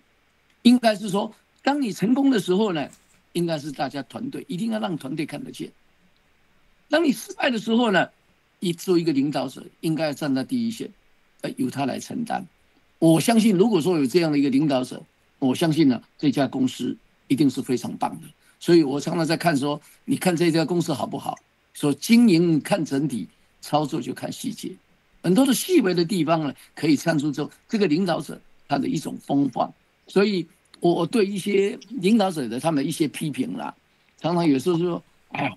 应该是说，当你成功的时候呢，应该是大家团队一定要让团队看得见。当你失败的时候呢，你作为一个领导者，应该站在第一线，由他来承担。我相信，如果说有这样的一个领导者，我相信呢，这家公司一定是非常棒的。所以我常常在看说，你看这家公司好不好？说经营看整体，操作就看细节。很多的细微的地方呢，可以看出这个领导者他的一种风范。所以我对一些领导者的他们一些批评啦，常常有时候说，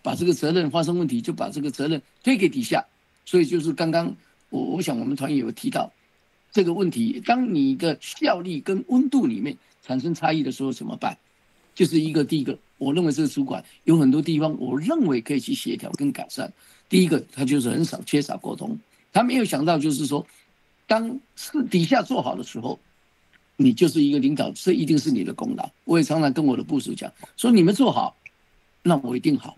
把这个责任发生问题就把这个责任推给底下。所以就是刚刚我想我们团员有提到这个问题，当你的效率跟温度里面产生差异的时候怎么办？就是第一个，我认为这个主管有很多地方，我认为可以去协调跟改善。第一个，他就是缺少沟通，他没有想到就是说，当是底下做好的时候，你就是一个领导，这一定是你的功劳。我也常常跟我的部属讲，说你们做好，那我一定好。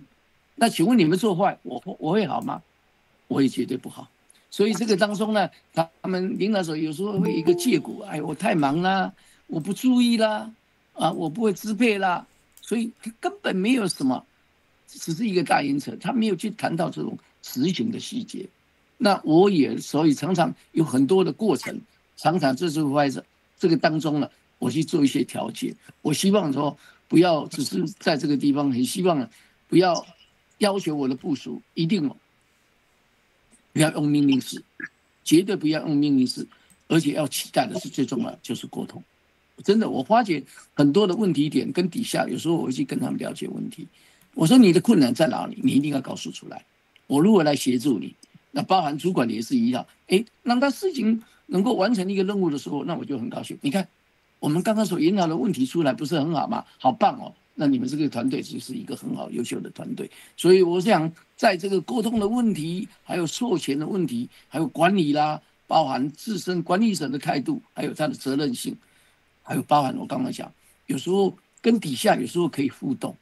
那请问你们做坏，我会好吗？我也绝对不好。所以这个当中呢，他们领导者有时候会有一个借口，我太忙啦，我不注意啦，我不会支配啦，所以他根本没有什么，只是一个大原则，他没有去谈到这种执行的细节。那我也所以常常有很多的过程，常常就是会在这个当中呢，我去做一些调节。我希望说不要只是在这个地方，很希望呢不要要求我的部属一定不要用命令式，绝对不要用命令式，而且要期待的是最重要的就是沟通。真的，我发觉很多的问题点跟底下，有时候我会去跟他们了解问题。我说你的困难在哪里，你一定要告诉出来。我如何来协助你？那包含主管也是一样，让他事情能够完成一个任务的时候，那我就很高兴。你看，我们刚刚所研讨的问题出来，不是很好吗？好棒哦！那你们这个团队就是一个很好优秀的团队。所以我想，在这个沟通的问题，还有授权的问题，还有管理啦，包含自身管理者的态度，还有他的责任性，还有包含我刚刚讲，有时候跟底下有时候可以互动。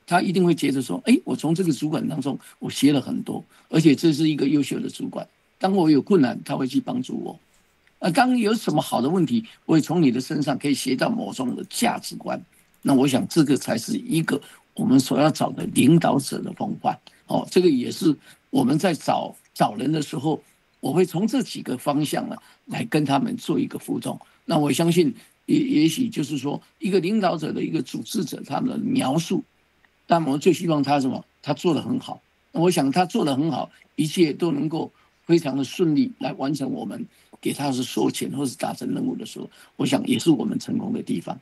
他一定会觉得说，我从这个主管当中我学了很多，而且这是一个优秀的主管。当我有困难，他会去帮助我。当有什么好的问题，我会从你的身上可以学到某种的价值观。那我想这个才是一个我们所要找的领导者的风范。这个也是我们在找人的时候，我会从这几个方向呢来跟他们做一个互动。那我相信也许就是说，一个领导者的一个组织者他们的描述。但我最希望他什么？他做得很好。我想他做得很好，一切都能够非常的顺利来完成我们给他是授权或是达成任务的时候，我想也是我们成功的地方。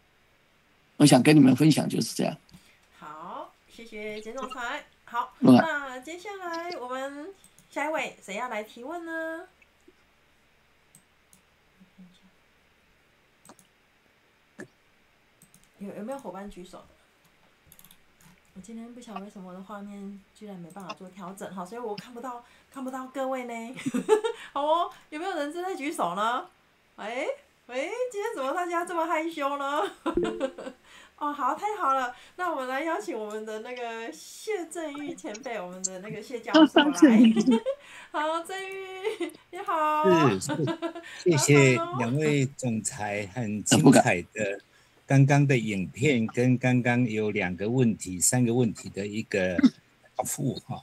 我想跟你们分享就是这样。好，谢谢简总裁。好，那接下来我们下一位谁要来提问呢？有没有伙伴举手的？我今天不晓得为什么我的画面居然没办法做调整，好，所以我看不到各位呢。好哦，有没有人正在举手呢？喂，今天怎么大家这么害羞呢？哦，好，太好了。那我们来邀请我们的那个谢振玉前辈，我们的那个谢教授来。好，振玉，你好。谢谢两位总裁，很精彩的刚刚的影片跟刚刚有2个问题、3个问题的一个答复哈。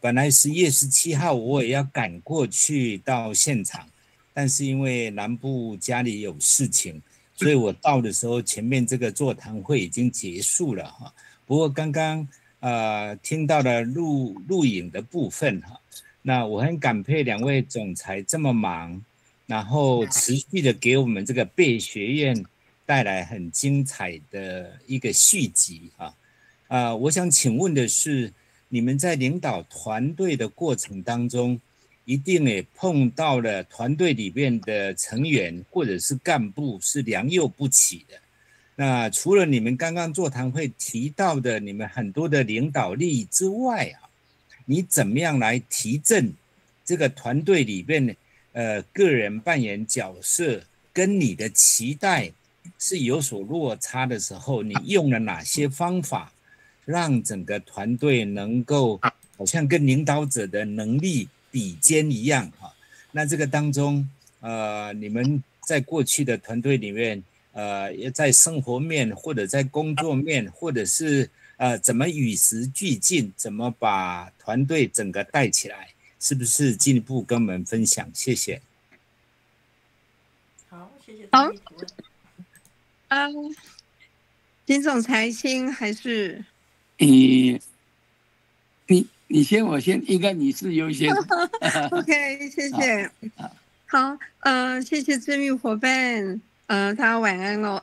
本来11月17号我也要赶过去到现场，但是因为南部家里有事情。所以我到的时候，前面这个座谈会已经结束了哈。不过刚刚听到了录影的部分哈，那我很感佩2位总裁这么忙，然后持续的给我们这个贝学院带来很精彩的一个续集哈。我想请问的是，你们在领导团队的过程当中，一定也碰到了团队里面的成员或者是干部是良莠不齐的。那除了你们刚刚座谈会提到的你们很多的领导力之外你怎么样来提振这个团队里面个人扮演角色跟你的期待是有所落差的时候，你用了哪些方法让整个团队能够好像跟领导者的能力比肩一样哈？那这个当中，你们在过去的团队里面，在生活面或者在工作面，或者是怎么与时俱进，怎么把团队整个带起来，是不是进一步跟我们分享？谢谢。好，谢谢。好，金总裁先还是？你先，我先，应该你是优先。OK， 谢谢。好，谢谢正玉伙伴，大家晚安哦。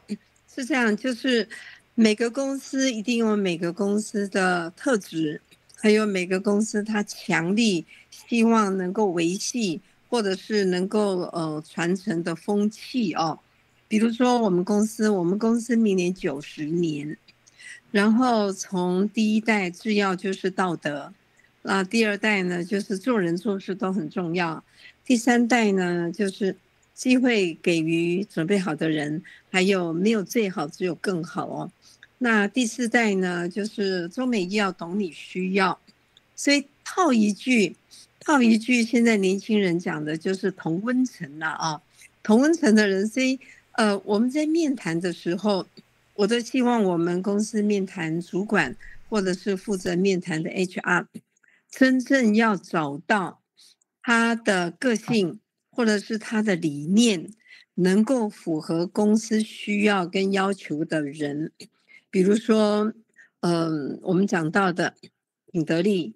是这样，就是每个公司一定有每个公司的特质，还有每个公司它强力希望能够维系或者是能够传承的风气哦。比如说我们公司明年90年，然后从第1代制药就是道德。第2代呢，就是做人做事都很重要。第3代呢，就是机会给予准备好的人，还有没有最好，只有更好哦。那第4代呢，就是中美医药懂你需要。所以套一句，现在年轻人讲的就是同温层了啊，同温层的人。所以我们在面谈的时候，我都希望我们公司面谈主管或者是负责面谈的 HR。真正要找到他的个性或者是他的理念能够符合公司需要跟要求的人，比如说我们讲到的品德力，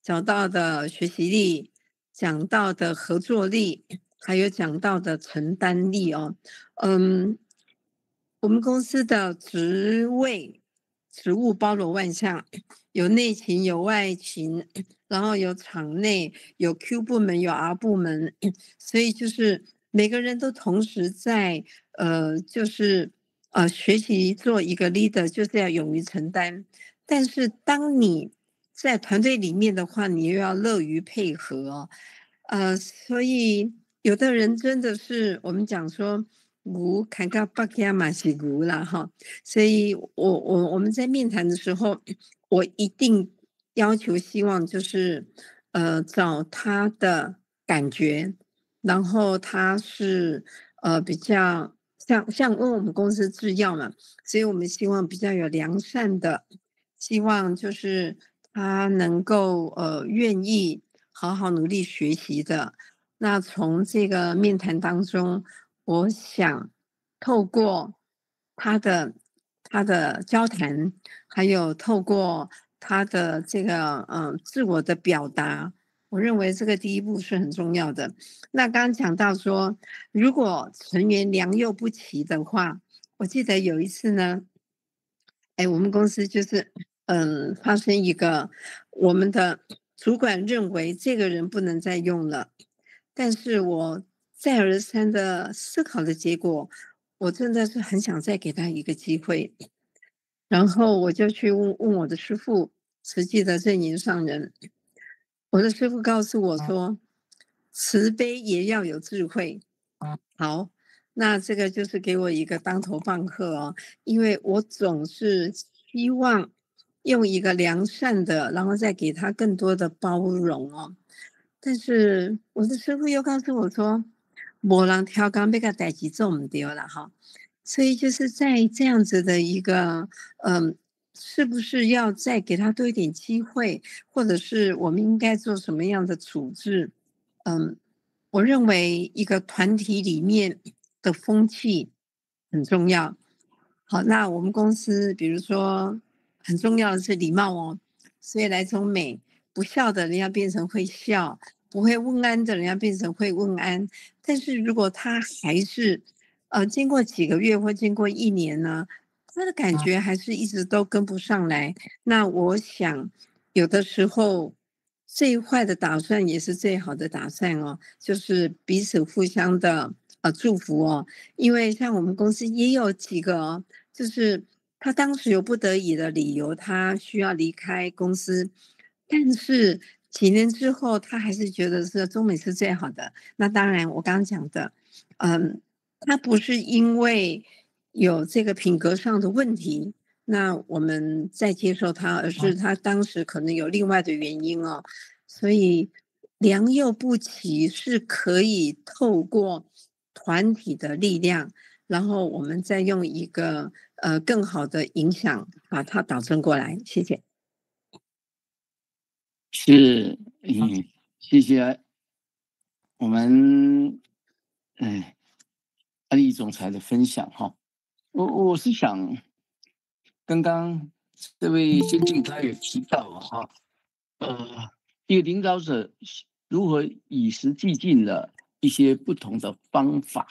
讲到的学习力，讲到的合作力，还有讲到的承担力哦。我们公司的职务包罗万象，有内勤有外勤，然后有场内有 Q 部门有 R 部门，所以就是每个人都同时在学习做一个 leader， 就是要勇于承担。但是当你在团队里面的话，你又要乐于配合所以有的人真的是我们讲说牛看到北京嘛是牛啦哈，所以我们在面谈的时候，我一定要求希望就是找他的感觉，然后他是比较像因为我们公司制药嘛，所以我们希望比较有良善的，希望就是他能够愿意好好努力学习的。那从这个面谈当中，我想透过他的交谈，还有透过他的这个自我的表达，我认为这个第一步是很重要的。那刚刚讲到说，如果成员良莠不齐的话，我记得有一次呢，我们公司就是发生一个我们的主管认为这个人不能再用了。但是我再而三的思考的结果，我真的是很想再给他一个机会。然后我就去问我的师父，慈济的正言上人。我的师父告诉我说，慈悲也要有智慧。好，那这个就是给我一个当头棒喝哦，因为我总是希望用一个良善的，然后再给他更多的包容哦。但是我的师父又告诉我说，没人挑工被个代志做唔对了哈。所以就是在这样子的一个，是不是要再给他多一点机会，或者是我们应该做什么样的处置？我认为一个团体里面的风气很重要。好，那我们公司比如说很重要的是礼貌哦，所以来从美，不笑的人要变成会笑，不会问安的人要变成会问安。但是如果他还是经过几个月或经过1年呢，他的感觉还是一直都跟不上来。那我想有的时候最坏的打算也是最好的打算哦，就是彼此互相的祝福哦。因为像我们公司也有几个哦，就是他当时有不得已的理由，他需要离开公司，但是几年之后他还是觉得是中美是最好的。那当然我刚刚讲的他不是因为有这个品格上的问题，那我们再接受他，而是他当时可能有另外的原因哦。所以良莠不齐是可以透过团体的力量，然后我们再用一个更好的影响把它导正过来。谢谢。是，谢谢我们安利总裁的分享哈。我是想，刚刚这位先进他也提到哈，一个领导者如何与时俱进的一些不同的方法。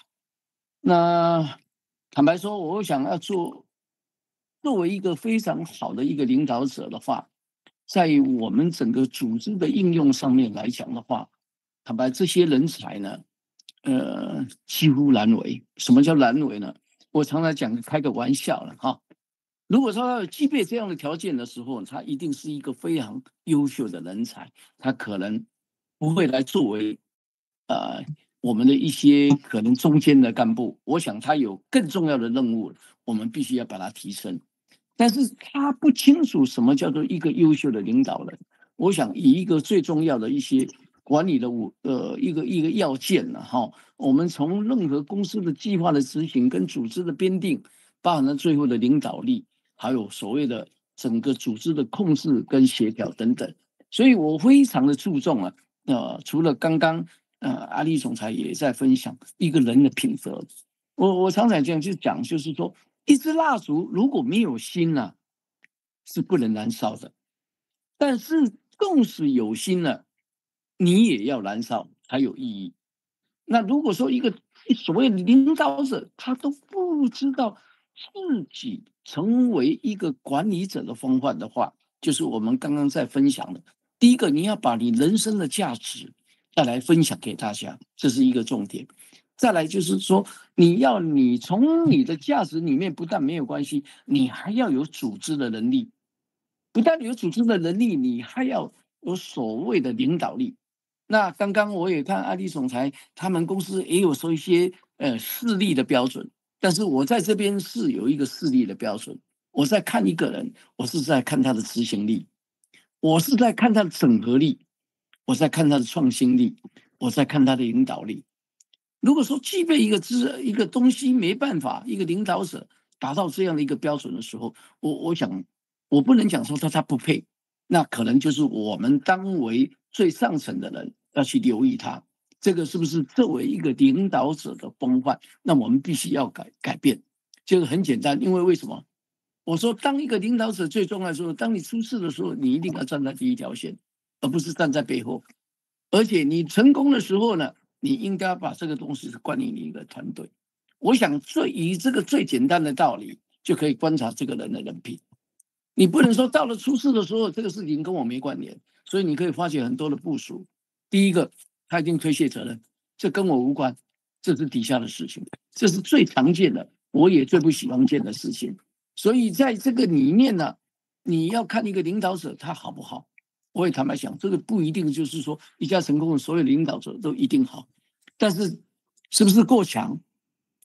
那坦白说，我想要作为一个非常好的一个领导者的话，在我们整个组织的应用上面来讲的话，坦白这些人才呢，几乎难为。什么叫难为呢？我常常讲开个玩笑了哈。如果说他具备这样的条件的时候，他一定是一个非常优秀的人才，他可能不会来作为我们的一些可能中间的干部。我想他有更重要的任务，我们必须要把它提升。但是他不清楚什么叫做一个优秀的领导人。我想以一个最重要的一些管理的一个要件呢哈，我们从任何公司的计划的执行跟组织的编定，包含了最后的领导力，还有所谓的整个组织的控制跟协调等等。所以我非常的注重除了刚刚阿里总裁也在分享一个人的品德，我常常这样讲，就是说一支蜡烛如果没有心呢，是不能燃烧的。但是纵使有心了，你也要燃烧才有意义。那如果说一个所谓的领导者，他都不知道自己成为一个管理者的风范的话，就是我们刚刚在分享的。第一个，你要把你人生的价值再来分享给大家，这是一个重点。再来就是说，你从你的价值里面不但没有关系，你还要有组织的能力。不但有组织的能力，你还要有所谓的领导力。那刚刚我也看安利总裁他们公司也有说一些势力的标准，但是我在这边是有一个势力的标准。我在看一个人，我是在看他的执行力，我是在看他的整合力，我在看他的创新力，我在看他的领导力。如果说具备一个东西没办法，一个领导者达到这样的一个标准的时候，我想我不能讲说他不配，那可能就是我们当为最上层的人要去留意他，这个是不是作为一个领导者的风范，那我们必须要改变。这个很简单，因为什么？我说当一个领导者最重要的时候，当你出事的时候，你一定要站在第一条线，而不是站在背后。而且你成功的时候呢，你应该把这个东西是管理你一个团队。我想以这个最简单的道理，就可以观察这个人的人品。你不能说到了出事的时候，这个事情跟我没关联，所以你可以发现很多的部署。第一个，他一定推卸责任，这跟我无关，这是底下的事情，这是最常见的，我也最不喜欢见的事情。所以在这个里面呢，你要看一个领导者他好不好。我也坦白讲，这个不一定就是说一家成功的所有领导者都一定好，但是是不是过强，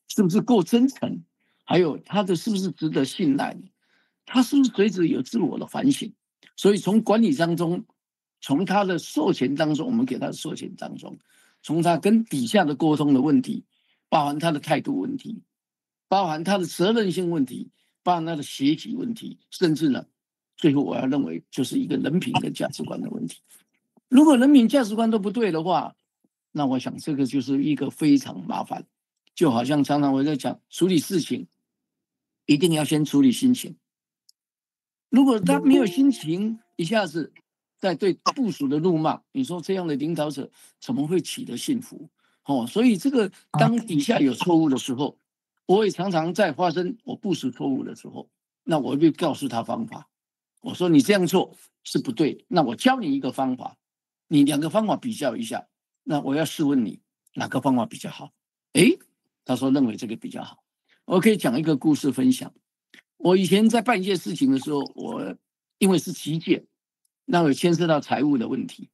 是不是够真诚，还有他的是不是值得信赖，他是不是随时有自我的反省。所以从管理当中，从他的授权当中，我们给他的授权当中，从他跟底下的沟通的问题，包含他的态度问题，包含他的责任性问题，包含他的学习问题，甚至呢，最后我要认为就是一个人品跟价值观的问题。如果人品价值观都不对的话，那我想这个就是一个非常麻烦。就好像常常我在讲，处理事情一定要先处理心情。如果他没有心情，一下子在对部属的怒骂，你说这样的领导者怎么会取得幸福？所以这个当底下有错误的时候，我也常常在发生我部属错误的时候，那我就告诉他方法。我说你这样做是不对，那我教你一个方法，你2个方法比较一下，那我要试问你哪个方法比较好？他说认为这个比较好。我可以讲一个故事分享。我以前在办一件事情的时候，我因为是急件，那有牵涉到财务的问题。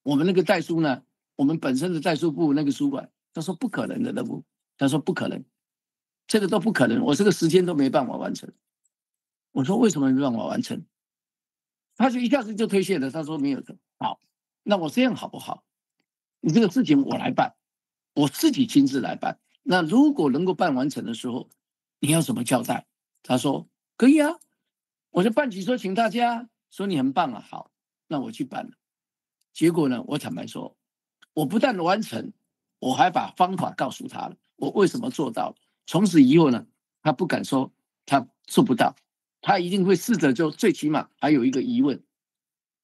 我们那个代书呢，我们本身的代书部那个主管，他说不可能的任务，他说不可能，这个都不可能，我这个时间都没办法完成。我说为什么没办法完成？他就一下子就推卸了，他说没有的。好，那我这样好不好？你这个事情我来办，我自己亲自来办。那如果能够办完成的时候，你要怎么交代？他说可以啊，我就办起说请大家说你很棒啊，好，那我去办了。结果呢，我坦白说，我不但完成，我还把方法告诉他了，我为什么做到了。从此以后呢，他不敢说他做不到，他一定会试着，就最起码还有一个疑问，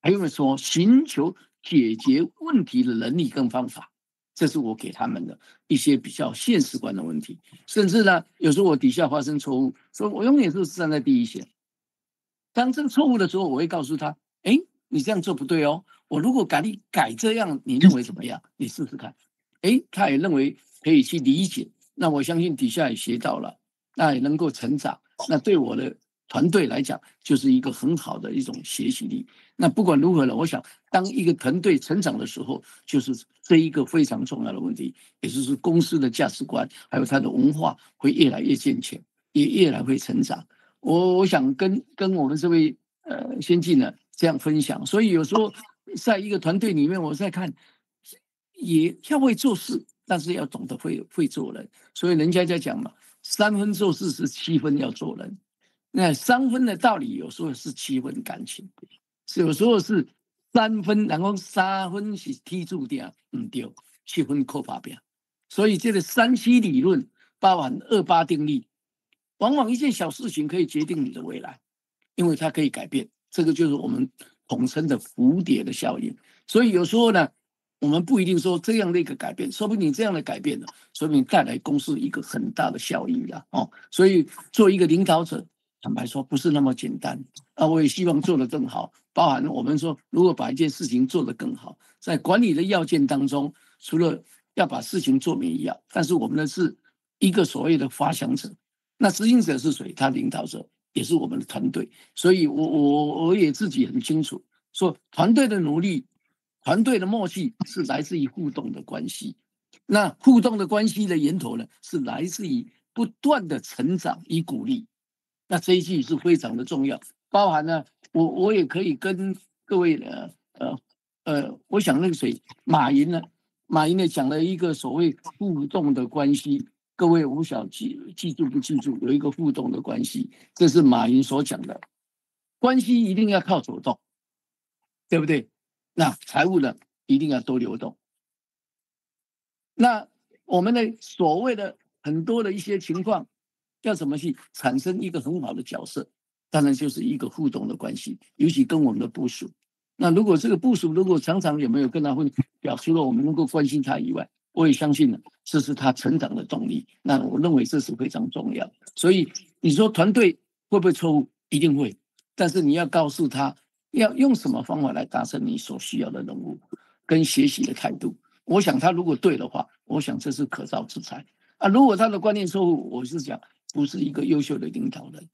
还有说寻求解决问题的能力跟方法。这是我给他们的一些比较现实观的问题。甚至呢，有时候我底下发生错误，所以我永远是站在第一线。当这个错误的时候，我会告诉他，你这样做不对哦，我如果改这样，你认为怎么样？你试试看。他也认为可以去理解，那我相信底下也学到了，那也能够成长，那对我的团队来讲就是一个很好的一种学习力。那不管如何呢，我想当一个团队成长的时候，就是这一个非常重要的问题，也就是公司的价值观还有它的文化会越来越健全，也越来越成长。我想跟我们这位先进呢这样分享。所以有时候在一个团队里面，我在看也要会做事，但是要懂得会做人。所以人家在讲嘛，3分做事是7分要做人。那3分的道理有时候是7分感情，有时候是3分，然后3分是踢住掉，不对，7分扣发表。所以这个3-7理论包含28定律，往往一件小事情可以决定你的未来，因为它可以改变。这个就是我们统称的蝴蝶的效应。所以有时候呢，我们不一定说这样的一个改变，说不定这样的改变呢，说不定带来公司一个很大的效益了所以做一个领导者，坦白说不是那么简单我也希望做得更好。包含我们说，如果把一件事情做得更好，在管理的要件当中，除了要把事情做明一样，但是我们的是一个所谓的发想者，那执行者是谁？他领导者也是我们的团队。所以我也自己很清楚，说团队的努力，团队的默契是来自于互动的关系。那互动的关系的源头呢，是来自于不断的成长与鼓励。那这一句是非常的重要，包含呢，我也可以跟各位我想那个谁，马云呢讲了一个所谓互动的关系，各位我想记住不记住？有一个互动的关系，这是马云所讲的，关系一定要靠走动，对不对？那财务呢，一定要多流动。那我们的所谓的很多的一些情况，要怎么去产生一个很好的角色？当然就是一个互动的关系，尤其跟我们的部属。那如果这个部属如果常常有没有跟他会表除了我们能够关心他以外，我也相信呢，这是他成长的动力。那我认为这是非常重要。所以你说团队会不会错误？一定会，但是你要告诉他要用什么方法来达成你所需要的任务跟学习的态度。我想他如果对的话，我想这是可造之材如果他的观念错误，我是讲不是一个优秀的领导人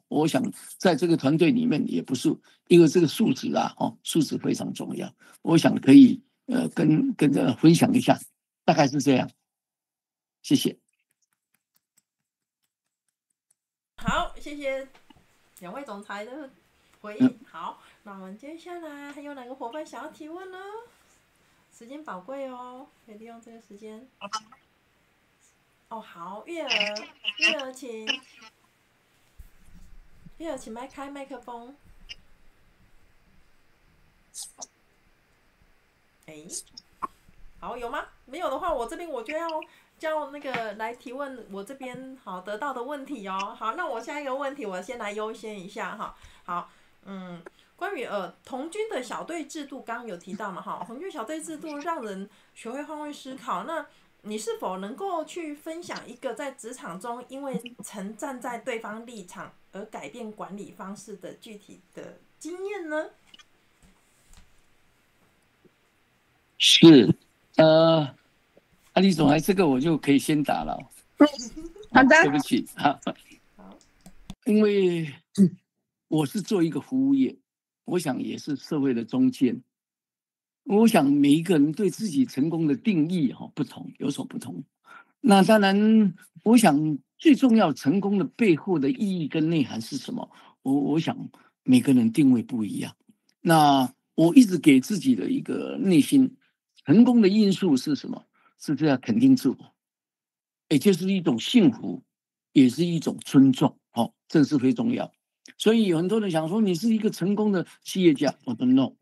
我想在这个团队里面也不是，因为这个素质素质非常重要。我想可以跟分享一下，大概是这样。谢谢。谢谢两位总裁的回应。好，那我们接下来还有哪个伙伴想要提问呢？时间宝贵哦，可以利用这个时间。哦，好，月儿请开麦克风。好，有吗？没有的话，我这边我就要叫那个来提问我这边好得到的问题哦。好，那我下一个问题我先来优先一下哈。好，关于童军的小队制度，刚刚有提到嘛哈，童军小队制度让人学会换位思考。那你是否能够去分享一个在职场中因为曾站在对方立场而改变管理方式的具体的经验呢？是，李总裁，这个我就可以先打了。好的，对不起哈，因为我是做一个服务业，我想也是社会的中间。我想每一个人对自己成功的定义不同，有所不同。那当然，我想最重要成功的背后的意义跟内涵是什么？我想每个人定位不一样。那我一直给自己的一个内心成功的因素是什么？是这样肯定自我，也就是一种幸福，也是一种尊重。这是非常重要。所以有很多人想说你是一个成功的企业家，我说 no。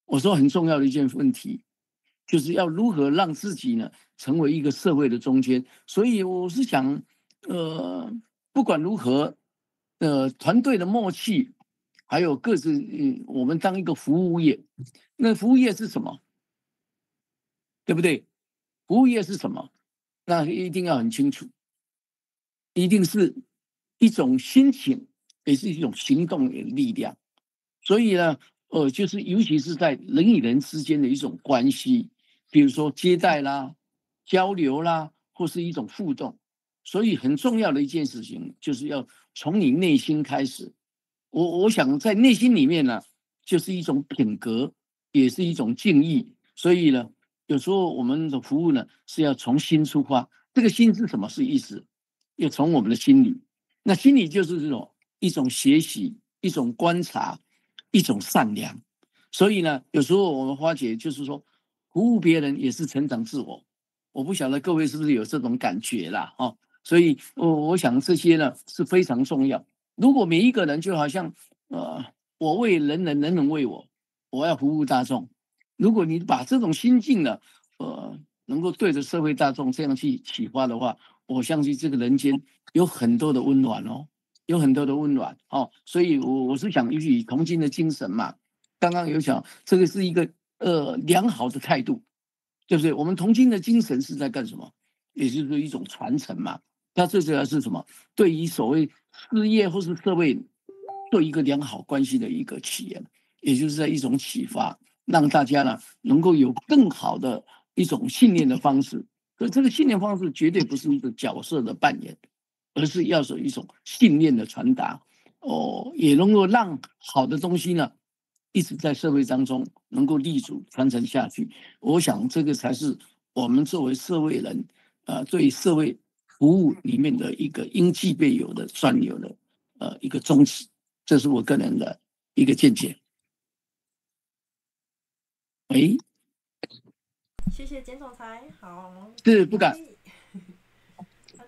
我说很重要的一件问题，就是要如何让自己呢成为一个社会的中间。所以我是想，不管如何，团队的默契，还有各自，我们当一个服务业，那服务业是什么？对不对？服务业是什么？那一定要很清楚，一定是一种心情，也是一种行动的力量。所以呢，就是尤其是在人与人之间的一种关系，比如说接待啦、交流啦，或是一种互动。所以很重要的一件事情，就是要从你内心开始。我想在内心里面呢，就是一种品格，也是一种敬意。所以呢，有时候我们的服务呢是要从心出发。这个心是什么？是意思？要从我们的心里。那心里就是这种一种学习，一种观察，一种善良。所以呢，有时候我们发觉就是说，服务别人也是成长自我。我不晓得各位是不是有这种感觉啦？所以我想这些呢是非常重要。如果每一个人就好像我为人人，人人为我，我要服务大众。如果你把这种心境呢，能够对着社会大众这样去启发的话，我相信这个人间有很多的温暖哦，有很多的温暖哦。所以我是想以同心的精神嘛，刚刚有讲这个是一个良好的态度，对不对？我们同心的精神是在干什么？也就是一种传承嘛。那这主要是什么？对于所谓事业或是社会做一个良好关系的一个企业，也就是在一种启发，让大家呢能够有更好的一种信念的方式。所以这个信念方式绝对不是一个角色的扮演，而是要有一种信念的传达。也能够让好的东西呢一直在社会当中能够立足传承下去。我想这个才是我们作为社会人对社会服务里面的一个应具备有的专有的一个宗旨。这是我个人的一个见解。谢谢简总裁。好，是不敢。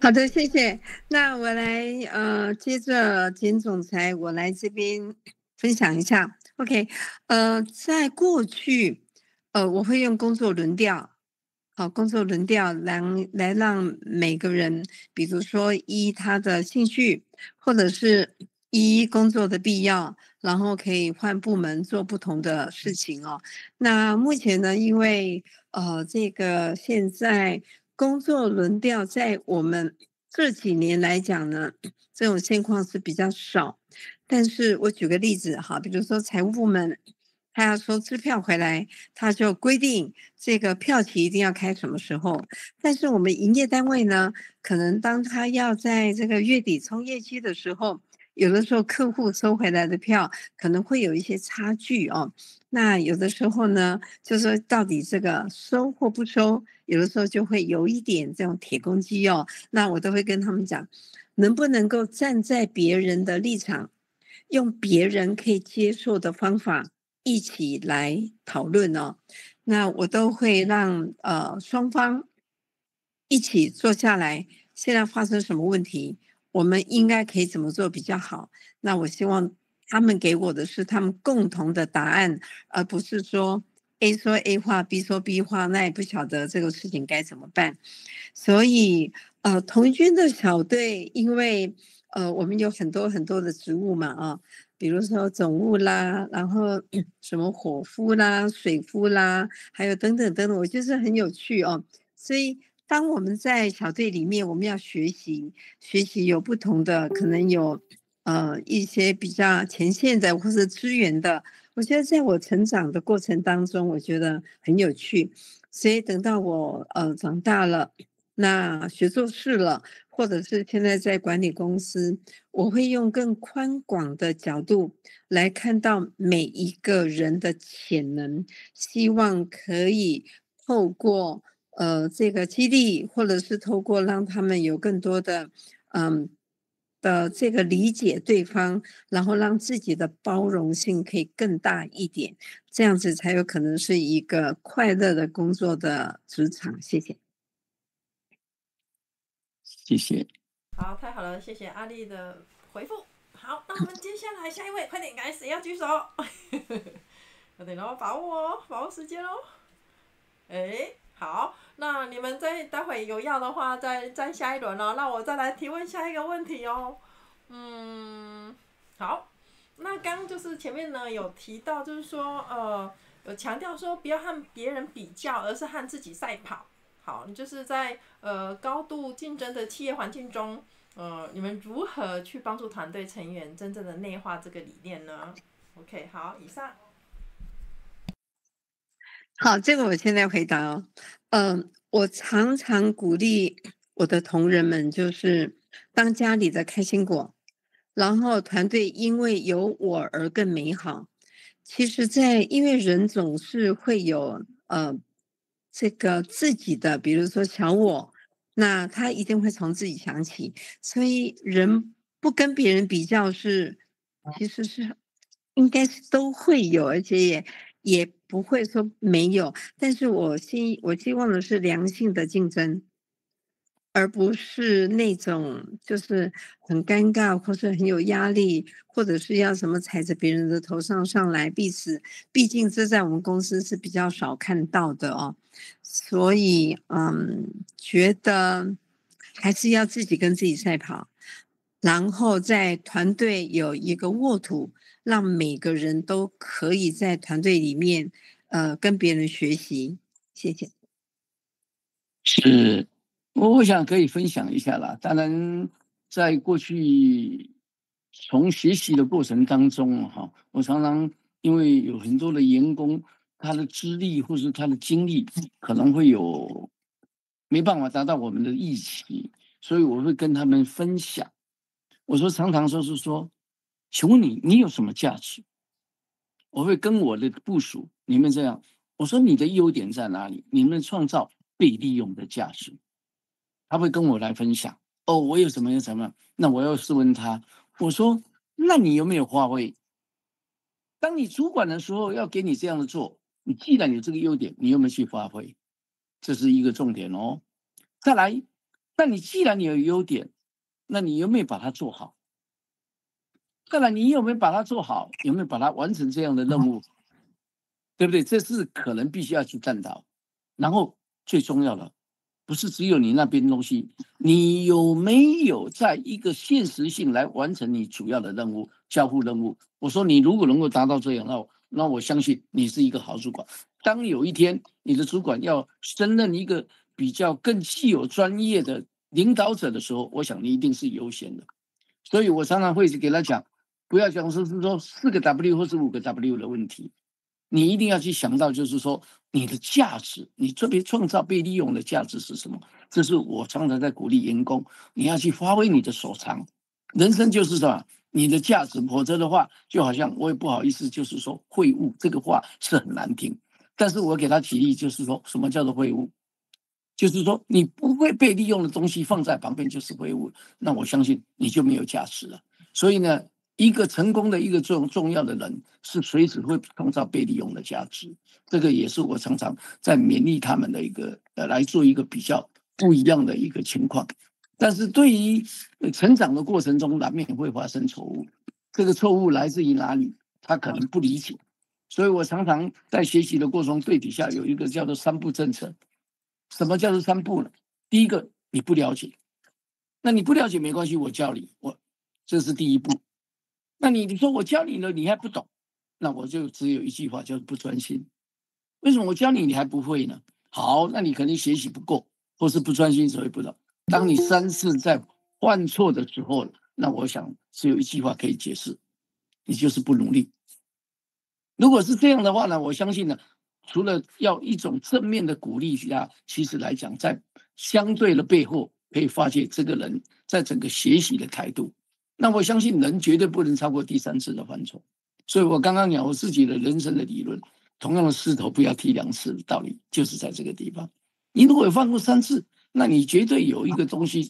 好的，谢谢。那我来接着简总裁，我来这边分享一下。OK， 在过去，我会用工作轮调，工作轮调来让每个人，比如说依他的兴趣，或者是依工作的必要，然后可以换部门做不同的事情哦。那目前呢，因为这个现在工作轮调在我们这几年来讲呢，这种现况是比较少。但是我举个例子哈，比如说财务部门，他要收支票回来，他就规定这个票期一定要开什么时候。但是我们营业单位呢，可能当他要在这个月底冲业绩的时候，有的时候客户收回来的票可能会有一些差距哦。那有的时候呢，就是说到底这个收或不收，有的时候就会有一点这种铁公鸡哦。那我都会跟他们讲，能不能够站在别人的立场，用别人可以接受的方法一起来讨论哦。那我都会让双方一起坐下来，现在发生什么问题，我们应该可以怎么做比较好。那我希望他们给我的是他们共同的答案，而不是说 A 说 A 话 B 说 B 话，那也不晓得这个事情该怎么办。所以童军的小队，因为我们有很多很多的职务嘛啊，比如说总务啦，然后什么伙夫啦、水夫啦，还有等等等等，我觉得很有趣哦。所以当我们在小队里面，我们要学习有不同的，可能有一些比较前线的或是支援的。我觉得在我成长的过程当中，我觉得很有趣。所以等到我长大了，那学做事了，或者是现在在管理公司，我会用更宽广的角度来看到每一个人的潜能，希望可以透过这个激励，或者是透过让他们有更多的的这个理解对方，然后让自己的包容性可以更大一点，这样子才有可能是一个快乐的工作的职场。谢谢。谢谢。好，太好了，谢谢阿丽的回复。好，那我们接下来下一位，快点，谁要举手？快点喽，把握时间喽。好，那你们待会有要的话，再下一轮哦。那我再来提问下一个问题哦。好，那刚就是前面呢有提到，就是说有强调说不要和别人比较，而是和自己赛跑。好，就是在高度竞争的企业环境中，你们如何去帮助团队成员真正的内化这个理念呢 ？OK， 好，以上。好，这个我现在回答哦。我常常鼓励我的同仁们，就是当家里的开心果，然后团队因为有我而更美好。其实因为人总是会有这个自己的，比如说小我，那他一定会从自己想起，所以人不跟别人比较其实是应该是都会有，而且也不会说没有，但是我希望的是良性的竞争，而不是那种就是很尴尬或是很有压力，或者是要什么踩着别人的头上来，毕竟这在我们公司是比较少看到的哦。所以觉得还是要自己跟自己赛跑，然后在团队有一个沃土，让每个人都可以在团队里面跟别人学习。谢谢。是，我想可以分享一下啦。当然，在过去从学习的过程当中哈，我常常因为有很多的员工，他的资历或是他的经历可能会没办法达到我们的预期，所以我会跟他们分享。我常常是说，请问你有什么价值？我会跟我的部属你们这样，我说你的优点在哪里？你们创造被利用的价值。他会跟我来分享，我有什么，那我要是问他，我说那你有没有发挥？当你主管的时候要给你这样的做，你既然有这个优点，你有没有去发挥？这是一个重点哦。再来，那你既然你有优点，那你有没有把它做好？再来，你有没有把它做好？有没有把它完成这样的任务？对不对？这是可能必须要去探讨。然后最重要的，不是只有你那边东西，你有没有在一个现实性来完成你主要的任务、交付任务？我说你如果能够达到这样，那我相信你是一个好主管。当有一天你的主管要升任一个比较更具有专业的领导者的时候，我想你一定是优先的。所以我常常会给他讲，不要讲是说4个 W 或是5个 W 的问题，你一定要去想到，就是说你的价值，你特别创造被利用的价值是什么？这是我常常在鼓励员工，你要去发挥你的所长。人生就是什么？你的价值，否则的话，就好像我也不好意思，就是说会务这个话是很难听，但是我给他举例，就是说什么叫做会务？就是说你不会被利用的东西放在旁边就是废物，那我相信你就没有价值了。所以呢，一个成功的一个重要的人是随时会创造被利用的价值，这个也是我常常在勉励他们的一个来做一个比较不一样的一个情况。但是对于成长的过程中难免会发生错误，这个错误来自于哪里，他可能不理解。所以我常常在学习的过程中对底下有一个叫做3步政策。什么叫做3步呢？第一个，你不了解，那你不了解没关系，我教你，这是第一步。那你说我教你了，你还不懂，那我就只有一句话，就是不专心。为什么我教你还不会呢？好，那你肯定学习不够，或是不专心，所以不懂。当你3次在犯错的时候，那我想只有一句话可以解释，你就是不努力。如果是这样的话呢，我相信呢，除了要一种正面的鼓励下，其实来讲，在相对的背后可以发现这个人在整个学习的态度。那我相信人绝对不能超过第3次的犯错。所以我刚刚讲我自己的人生的理论，同样的石头不要踢2次的道理，就是在这个地方。你如果有犯过3次，那你绝对有一个东西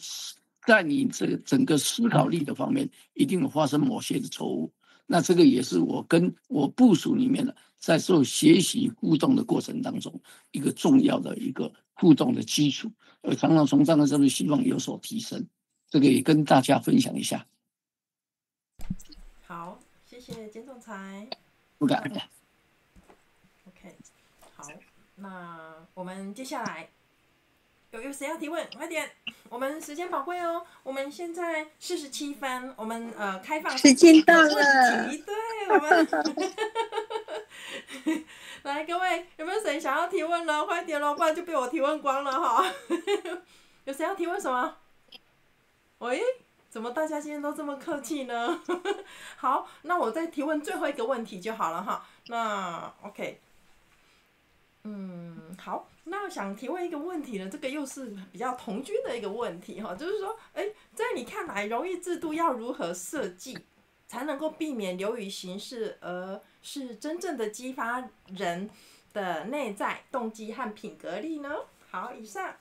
在你这个整个思考力的方面，一定有发生某些的错误。那这个也是我跟我部属里面的，在做学习互动的过程当中，一个重要的一个互动的基础。常常从这样的上面希望有所提升，这个也跟大家分享一下。好，谢谢简总裁。不敢。OK， 好，那我们接下来有谁要提问？快点，我们时间宝贵哦。我们现在47分，我们开放时间到了。对，我们来，各位有没有谁想要提问呢？快点咯，不然就被我提问光了哈。有谁要提问什么？喂，怎么大家今天都这么客气呢？好，那我再提问最后一个问题就好了哈。那 OK。好，那想提问一个问题呢，这个又是比较童军的一个问题哈，就是说，在你看来，荣誉制度要如何设计，才能够避免流于形式，而是真正的激发人的内在动机和品格力呢？好，以上。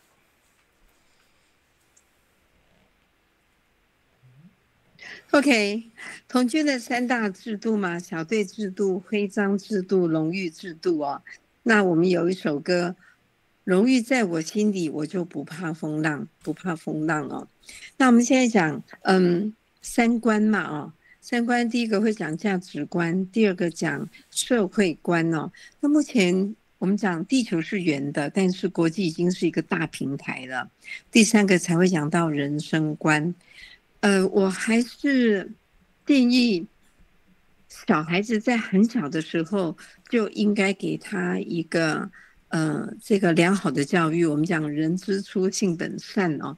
OK， 童军的3大制度嘛，小队制度、徽章制度、荣誉制度哦。那我们有一首歌，荣誉在我心里，我就不怕风浪，不怕风浪哦。那我们现在讲，3观嘛哦，3观第一个会讲价值观，第2个讲社会观哦。那目前我们讲地球是圆的，但是国际已经是一个大平台了。第3个才会讲到人生观。我还是建议小孩子在很小的时候就应该给他一个这个良好的教育。我们讲人之初性本善哦，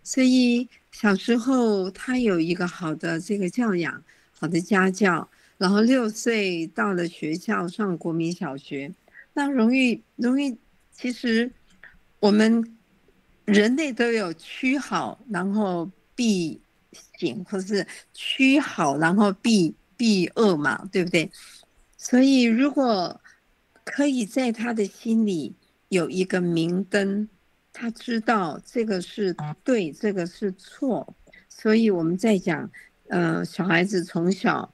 所以小时候他有一个好的这个教养，好的家教，然后6岁到了学校上国民小学。那荣誉其实我们人类都有趋好然后避险，或是趋好然后避恶嘛，对不对？所以如果可以在他的心里有一个明灯，他知道这个是对，这个是错。所以我们在讲小孩子从小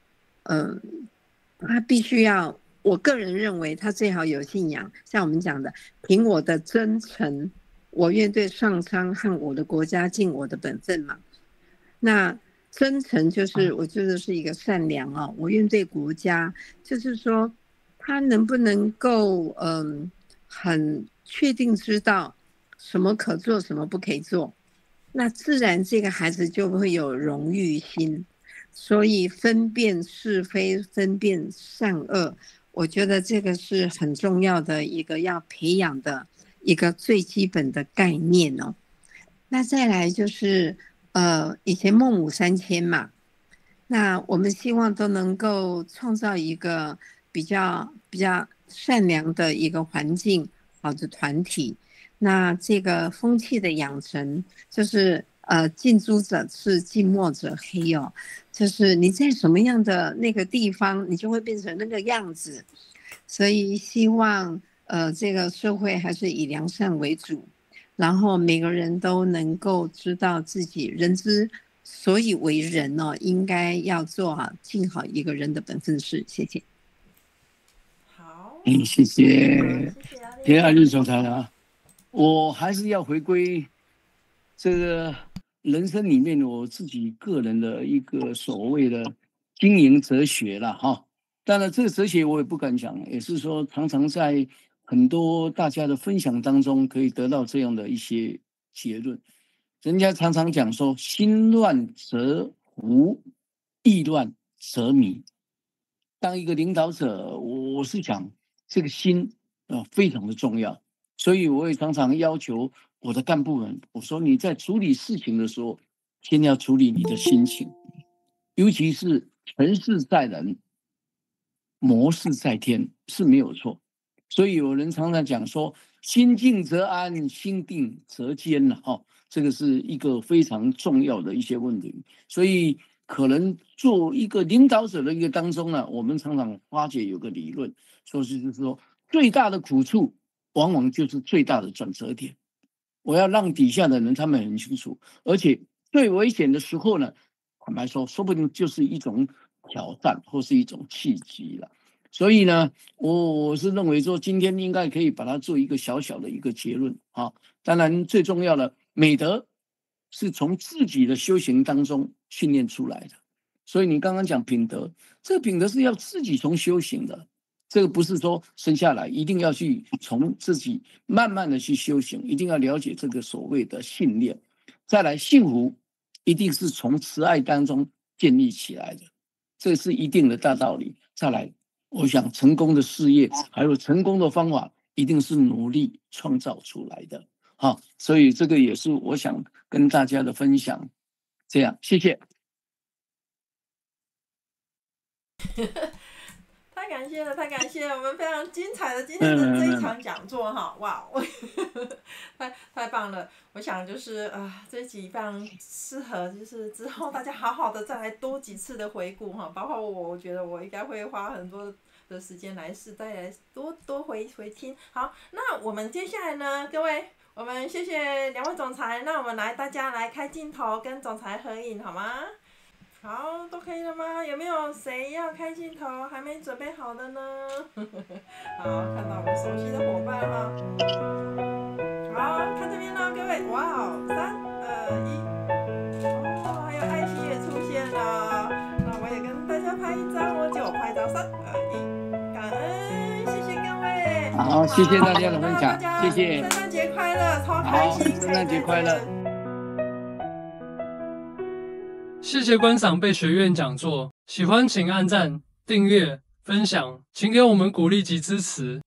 他必须要，我个人认为他最好有信仰，像我们讲的凭我的真诚，我愿对上苍和我的国家尽我的本分嘛。那真诚就是我觉得是一个善良哦，我愿对国家，就是说他能不能够很确定知道什么可做什么不可以做，那自然这个孩子就会有荣誉心。所以分辨是非，分辨善恶，我觉得这个是很重要的一个要培养的一个最基本的概念哦。那再来就是以前孟母3000嘛，那我们希望都能够创造一个比较善良的一个环境，好的团体。那这个风气的养成，就是近朱者赤，近墨者黑哦，就是你在什么样的那个地方，你就会变成那个样子。所以希望这个社会还是以良善为主。然后每个人都能够知道自己人之所以为人哦，应该要做好尽好一个人的本分事。谢谢。好，谢谢阿丽总裁啊，我还是要回归这个人生里面我自己个人的一个所谓的经营哲学了哈。当然，这个哲学我也不敢讲，也是说常常在很多大家的分享当中可以得到这样的一些结论。人家常常讲说，心乱则糊，意乱则迷。当一个领导者，我是讲这个心非常的重要，所以我也常常要求我的干部们，我说你在处理事情的时候，先要处理你的心情，尤其是成事在人，谋事在天是没有错。所以有人常常讲说，心静则安，心定则坚这个是一个非常重要的一些问题。所以可能做一个领导者的一个当中呢，我们常常发觉有个理论，就是说最大的苦处往往就是最大的转折点。我要让底下的人他们很清楚，而且最危险的时候呢，坦白说，说不定就是一种挑战或是一种契机了。所以呢，我是认为说，今天应该可以把它做一个小小的一个结论啊。当然，最重要的美德是从自己的修行当中训练出来的。所以你刚刚讲品德，这个品德是要自己从修行的，这个不是说生下来一定要去从自己慢慢的去修行，一定要了解这个所谓的信念。再来，幸福一定是从慈爱当中建立起来的，这是一定的大道理。再来，我想成功的事业还有成功的方法，一定是努力创造出来的。好，所以这个也是我想跟大家的分享。这样，谢谢。太感谢了，太感谢了！我们非常精彩的今天的这一场讲座哈，哇，太棒了！我想就是这一集非常适合，就是之后大家好好的再来多几次的回顾哈，包括我觉得我应该会花很多的时间再来多回听。好，那我们接下来呢，各位，我们谢谢两位总裁，那我们大家来开镜头跟总裁合影好吗？好，都可以了吗？有没有谁要开镜头还没准备好的呢？好，看到我们熟悉的伙伴了。好，看这边呢，各位，哇哦，3、2、1，还有爱心也出现了。那我也跟大家拍一张，我就拍照，3、2、1，感恩，谢谢各位。好，谢谢大家的分享，谢谢。圣诞节快乐，超开心！圣诞节快乐。谢谢观赏贝学院讲座，喜欢请按赞、订阅、分享，请给我们鼓励及支持。